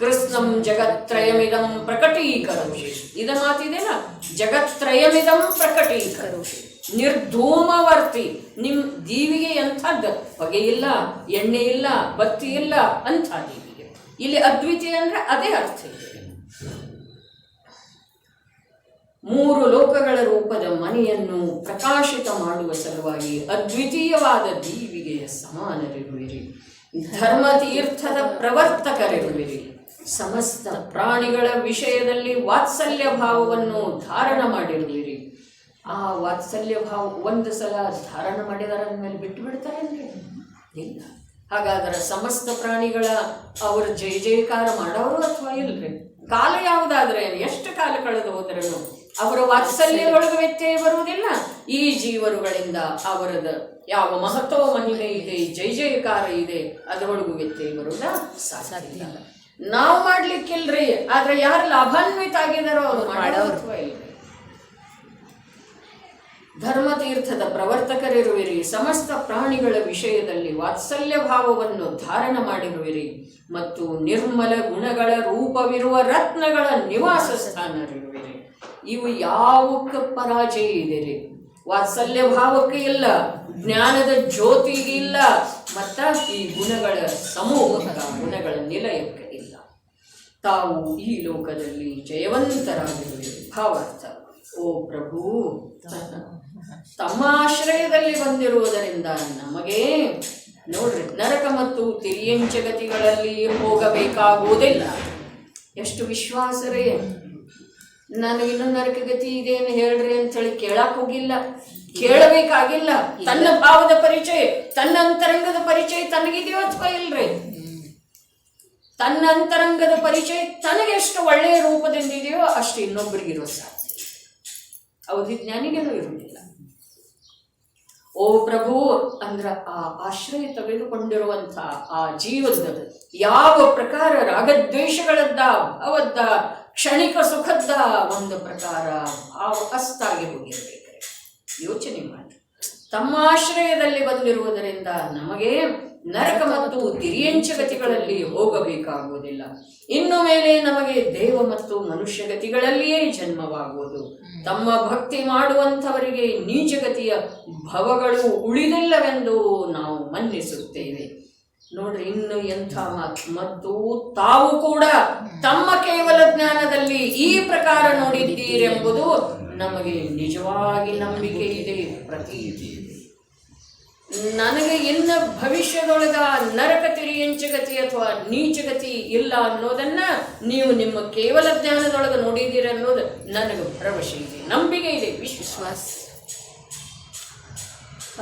ಕೃಷ್ಣಂ ಜಗತ್ರಯಮಿದಂ ಪ್ರಕಟೀಕರೋಷಿ. ಇದ ಮಾತಿದೆನಾ? ಜಗತ್ರಯಮಿದಂ ಪ್ರಕಟೀಕರೋಷಿ. ನಿರ್ಧೂಮವರ್ತಿ. ನಿಮ್ ದೀವಿಗೆ ಎಂಥದ್ದು? ಹೊಗೆ ಇಲ್ಲ, ಎಣ್ಣೆ ಇಲ್ಲ, ಬತ್ತಿ ಇಲ್ಲ, ಅಂಥ ದೀವಿಗೆ. ಇಲ್ಲಿ ಅದ್ವಿತೀಯ ಅಂದ್ರೆ ಅದೇ ಅರ್ಥ ಇದೆ. 3 ಲೋಕಗಳ ರೂಪದ ಮನೆಯನ್ನು ಪ್ರಕಾಶಿತ ಮಾಡುವ ಸಲುವಾಗಿ ಅದ್ವಿತೀಯವಾದ ದೀವಿಗೆಯ ಸಮಾನರಿರುವಿರಿ. ಧರ್ಮತೀರ್ಥದ ಪ್ರವರ್ತಕರಿರುವಿರಿ. ಸಮಸ್ತ ಪ್ರಾಣಿಗಳ ವಿಷಯದಲ್ಲಿ ವಾತ್ಸಲ್ಯ ಭಾವವನ್ನು ಧಾರಣ ಮಾಡಿರುವಿರಿ. ಆ ವಾತ್ಸಲ್ಯ ಭಾವ ಒಂದು ಸಲ ಧಾರಣ ಮಾಡಿದಾರ ಅಂದಮೇಲೆ ಬಿಟ್ಟು ಬಿಡ್ತಾರೇನ್ರಿ? ಇಲ್ಲ. ಹಾಗಾದ್ರೆ ಸಮಸ್ತ ಪ್ರಾಣಿಗಳ ಅವರು ಜಯ ಜಯಕಾರ ಮಾಡೋರು ಅಥವಾ ಇಲ್ರಿ? ಕಾಲ ಯಾವುದಾದ್ರೆ ಎಷ್ಟು ಕಾಲ ಕಳೆದು ಹೋದ್ರೂ ಅವರ ವಾತ್ಸಲ್ಯದೊಳಗೆ ವ್ಯತ್ಯಯ ಬರುವುದಿಲ್ಲ. ಈ ಜೀವರುಗಳಿಂದ ಅವರದ ಯಾವ ಮಹತ್ವ ಮಹಿಮೆ ಇದೆ, ಜಯ ಜಯಕಾರ ಇದೆ, ಅದರೊಳಗೂ ವ್ಯತ್ಯಯ ಬರುವುದ ಸಾಧ್ಯ. ನಾವು ಮಾಡ್ಲಿಕ್ಕಿಲ್ರಿ. ಆದ್ರೆ ಯಾರು ಲಾಭಾನ್ವಿತ ಆಗಿದಾರೋ ಅವರು ಮಾಡೋರು ಇಲ್ರಿ. ಧರ್ಮತೀರ್ಥದ ಪ್ರವರ್ತಕರಿರುವಿರಿ. ಸಮಸ್ತ ಪ್ರಾಣಿಗಳ ವಿಷಯದಲ್ಲಿ ವಾತ್ಸಲ್ಯ ಭಾವವನ್ನು ಧಾರಣ ಮಾಡಿರುವಿರಿ. ಮತ್ತು ನಿರ್ಮಲ ಗುಣಗಳ ರೂಪವಿರುವ ರತ್ನಗಳ ನಿವಾಸ ಸ್ಥಾನರಿರುವಿರಿ. ಇವು ಯಾವಕ್ಕೆ ಪರಾಜಯ ಇದೆ ರೀ? ವಾತ್ಸಲ್ಯ ಭಾವಕ್ಕೆ ಇಲ್ಲ, ಜ್ಞಾನದ ಜ್ಯೋತಿಗೆ ಇಲ್ಲ, ಮತ್ತ ಈ ಗುಣಗಳ ಸಮೂಹದ ಗುಣಗಳ ನಿಲಯಕ್ಕೆ ಇಲ್ಲ. ತಾವು ಈ ಲೋಕದಲ್ಲಿ ಜಯವಂತರಾಗಿರುವಿರಿ. ಭಾವಾರ್ಥ: ಓ ಪ್ರಭು, ತಮ್ಮ ಆಶ್ರಯದಲ್ಲಿ ಬಂದಿರುವುದರಿಂದ ನಮಗೆ ನೋಡ್ರಿ ನರಕ ಮತ್ತು ತಿರಿಯಂಚಗತಿಗಳಲ್ಲಿ ಹೋಗಬೇಕಾಗುವುದಿಲ್ಲ. ಎಷ್ಟು ವಿಶ್ವಾಸ ರೀ! ನನಗೆ ಇನ್ನೊಂದು ನರಕಗತಿ ಇದೇನು ಹೇಳ್ರಿ ಅಂತೇಳಿ ಕೇಳಕ್ ಹೋಗಿಲ್ಲ, ಕೇಳಬೇಕಾಗಿಲ್ಲ. ತನ್ನ ಭಾವದ ಪರಿಚಯ, ತನ್ನ ಅಂತರಂಗದ ಪರಿಚಯ ತನಗಿದೆಯೋ ಅಥವಾ ಇಲ್ರಿ? ತನ್ನ ಅಂತರಂಗದ ಪರಿಚಯ ತನಗೆಷ್ಟು ಒಳ್ಳೆಯ ರೂಪದಿಂದಿದೆಯೋ ಅಷ್ಟು ಇನ್ನೊಬ್ಬರಿಗಿರೋ ಸಾಧ್ಯ. ಅವಧಿ ಜ್ಞಾನಿಗೇನೂ ಇರುವುದಿಲ್ಲ. ಓ ಪ್ರಭು ಅಂದ್ರ ಆ ಆಶ್ರಯ ತೆಗೆದುಕೊಂಡಿರುವಂಥ ಆ ಜೀವದ ಯಾವ ಪ್ರಕಾರ ರಾಗದ್ವೇಷಗಳದ್ದ, ಭಾವದ್ದ, ಕ್ಷಣಿಕ ಸುಖದ್ದ ಒಂದು ಪ್ರಕಾರ ಭಾವ ಅಸ್ತಾಗಿ ಹೋಗಿರ್ಬೇಕ್ರೆ ಯೋಚನೆ ಮಾಡಿ. ತಮ್ಮ ಆಶ್ರಯದಲ್ಲಿ ಬಂದಿರುವುದರಿಂದ ನಮಗೆ ನರಕ ಮತ್ತು ತಿರಿಯಂಚಗತಿಗಳಲ್ಲಿ ಹೋಗಬೇಕಾಗುವುದಿಲ್ಲ. ಇನ್ನು ಮೇಲೆ ನಮಗೆ ದೇವ ಮತ್ತು ಮನುಷ್ಯ ಗತಿಗಳಲ್ಲಿಯೇ ಜನ್ಮವಾಗುವುದು. ತಮ್ಮ ಭಕ್ತಿ ಮಾಡುವಂಥವರಿಗೆ ನೀಚಗತಿಯ ಭವಗಳು ಉಳಿದಿಲ್ಲವೆಂದು ನಾವು ಮನ್ನಿಸುತ್ತೇವೆ. ನೋಡ್ರಿ, ಇನ್ನು ಎಂಥ ಮಾತು. ಮತ್ತು ತಾವು ಕೂಡ ತಮ್ಮ ಕೇವಲ ಜ್ಞಾನದಲ್ಲಿ ಈ ಪ್ರಕಾರ ನೋಡಿದ್ದೀರೆಂಬುದು ನಮಗೆ ನಿಜವಾಗಿ ನಂಬಿಕೆ ಇದೆ, ಪ್ರತೀತಿ ಇದೆ. ನನಗೆ ಇನ್ನು ಭವಿಷ್ಯದೊಳಗ ನರಕ ತಿರಿಯಂಚಗತಿ ಅಥವಾ ನೀಚಗತಿ ಇಲ್ಲ ಅನ್ನೋದನ್ನ ನೀವು ನಿಮ್ಮ ಕೇವಲ ಜ್ಞಾನದೊಳಗೆ ನೋಡಿದ್ದೀರ ಅನ್ನೋದು ನನಗೆ ಭರವಸೆ ಇದೆ, ನಂಬಿಕೆ ಇದೆ, ವಿಶ್ವಾಸ.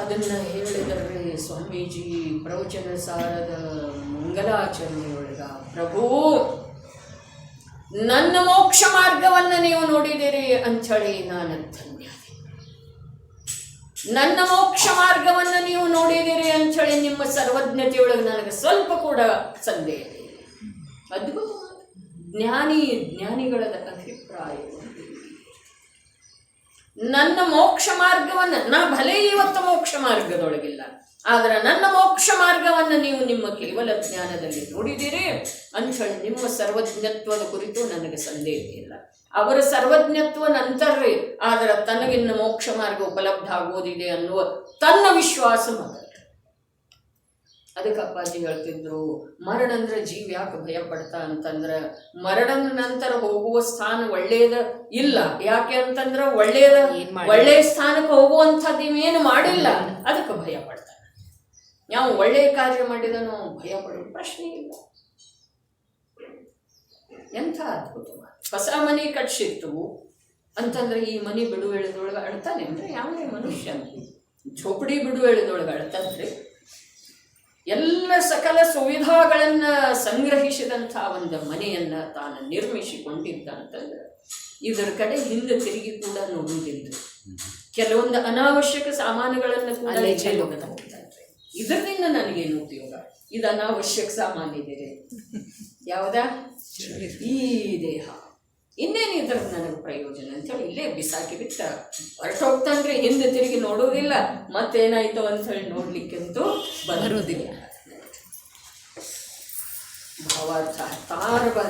ಅದನ್ನ ಹೇಳಿದರೆ ಸ್ವಾಮೀಜಿ ಪ್ರವಚನ ಸಾರದ ಮಂಗಲಾಚರಣೆಯೊಳಗ, ಪ್ರಭು ನನ್ನ ಮೋಕ್ಷ ಮಾರ್ಗವನ್ನು ನೀವು ನೋಡಿದಿರಿ ಅಂಥೇಳಿ ನಾನು ಧನ್ಯ. ನನ್ನ ಮೋಕ್ಷ ಮಾರ್ಗವನ್ನು ನೀವು ನೋಡಿದಿರಿ ಅಂಥೇಳಿ ನಿಮ್ಮ ಸರ್ವಜ್ಞತೆಯೊಳಗೆ ನನಗೆ ಸ್ವಲ್ಪ ಕೂಡ ಸಂದೇಹ ಇದೆ. ಅದ್ಭುತ. ಜ್ಞಾನಿಗಳದ ಅಭಿಪ್ರಾಯ. ನನ್ನ ಮೋಕ್ಷ ಮಾರ್ಗವನ್ನು ನಾ ಭಲೇ ಇವತ್ತು ಮೋಕ್ಷ ಮಾರ್ಗದೊಳಗಿಲ್ಲ, ಆದ್ರೆ ನನ್ನ ಮೋಕ್ಷ ಮಾರ್ಗವನ್ನು ನೀವು ನಿಮ್ಮ ಕೇವಲ ಜ್ಞಾನದಲ್ಲಿ ನೋಡಿದಿರಿ ಅಂಥೇಳಿ ನಿಮ್ಮ ಸರ್ವಜ್ಞತ್ವದ ಕುರಿತು ನನಗೆ ಸಂದೇಹ ಇಲ್ಲ. ಅವರ ಸರ್ವಜ್ಞತ್ವ ನಂತರವೇ, ಆದರೆ ತನಗಿನ್ನ ಮೋಕ್ಷ ಮಾರ್ಗ ಉಪಲಬ್ಧ ಆಗುವುದಿದೆ ಅನ್ನುವ ತನ್ನ ವಿಶ್ವಾಸ ಮತ. ಅದಕ್ಕೆ ಅಪ್ಪಾಜಿ ಹೇಳ್ತಿದ್ರು, ಮರಣ ಅಂದ್ರೆ ಜೀವ ಯಾಕೆ ಭಯ ಪಡ್ತಾ ಅಂತಂದ್ರೆ ಮರಣದ ನಂತರ ಹೋಗುವ ಸ್ಥಾನ ಒಳ್ಳೇದ ಇಲ್ಲ. ಯಾಕೆ ಅಂತಂದ್ರೆ ಒಳ್ಳೆಯ ಸ್ಥಾನಕ್ಕೆ ಹೋಗುವಂಥದ್ದು ಇವೇನು ಮಾಡಿಲ್ಲ, ಅದಕ್ಕೆ ಭಯ ಪಡ್ತಾನೆ. ಯಾವ ಒಳ್ಳೆಯ ಕಾರ್ಯ ಮಾಡಿದನೋ ಭಯ ಪಡುವ ಪ್ರಶ್ನೆ ಇಲ್ಲ. ಎಂಥ ಅದ್ಭುತ. ಹೊಸ ಮನೆ ಕಟ್ಸಿತ್ತು ಅಂತಂದ್ರೆ ಈ ಮನೆ ಬಿಡುವೆಳೆದೊಳಗೆ ಅಳ್ತಾನೆ ಅಂದ್ರೆ ಯಾವನೇ ಮನುಷ್ಯ ಝೋಪಡಿ ಬಿಡುವೆಳೆದೊಳಗೆ ಅಳ್ತಾನ್ರಿ. ಎಲ್ಲ ಸಕಲ ಸುವಿಧಾಗಳನ್ನ ಸಂಗ್ರಹಿಸಿದಂಥ ಒಂದು ಮನೆಯನ್ನ ತಾನು ನಿರ್ಮಿಸಿಕೊಂಡಿದ್ದ ಅಂತಂದ್ರೆ ಇದರ ಕಡೆ ಹಿಂದೆ ತಿರುಗಿ ಕೂಡ ನೋಡುವುದಿಲ್ಲ. ಕೆಲವೊಂದು ಅನಾವಶ್ಯಕ ಸಾಮಾನುಗಳನ್ನು ಕೂಡ ಇದರಿಂದ ನನಗೇನು ಉಪಯೋಗ? ಇದು ಅನಾವಶ್ಯಕ ಸಾಮಾನಿದೆ. ಯಾವುದಾ? ಈ ದೇಹ. ಇನ್ನೇನು ಇದ್ರದ್ದು ನನಗೆ ಪ್ರಯೋಜನ ಅಂತೇಳಿ ಇಲ್ಲೇ ಬಿಸಾಕಿ ಬಿಟ್ಟ ಹೊರಟೋಗ್ತಾನ್ರಿ. ಹಿಂದೆ ತಿರುಗಿ ನೋಡೋದಿಲ್ಲ, ಮತ್ತೇನಾಯ್ತು ಅಂತ ಹೇಳಿ ನೋಡ್ಲಿಕ್ಕಂತೂ ಬರೋದಿಲ್ಲ. ಭಾವಾರ್ಥ ತಾರಬಾರ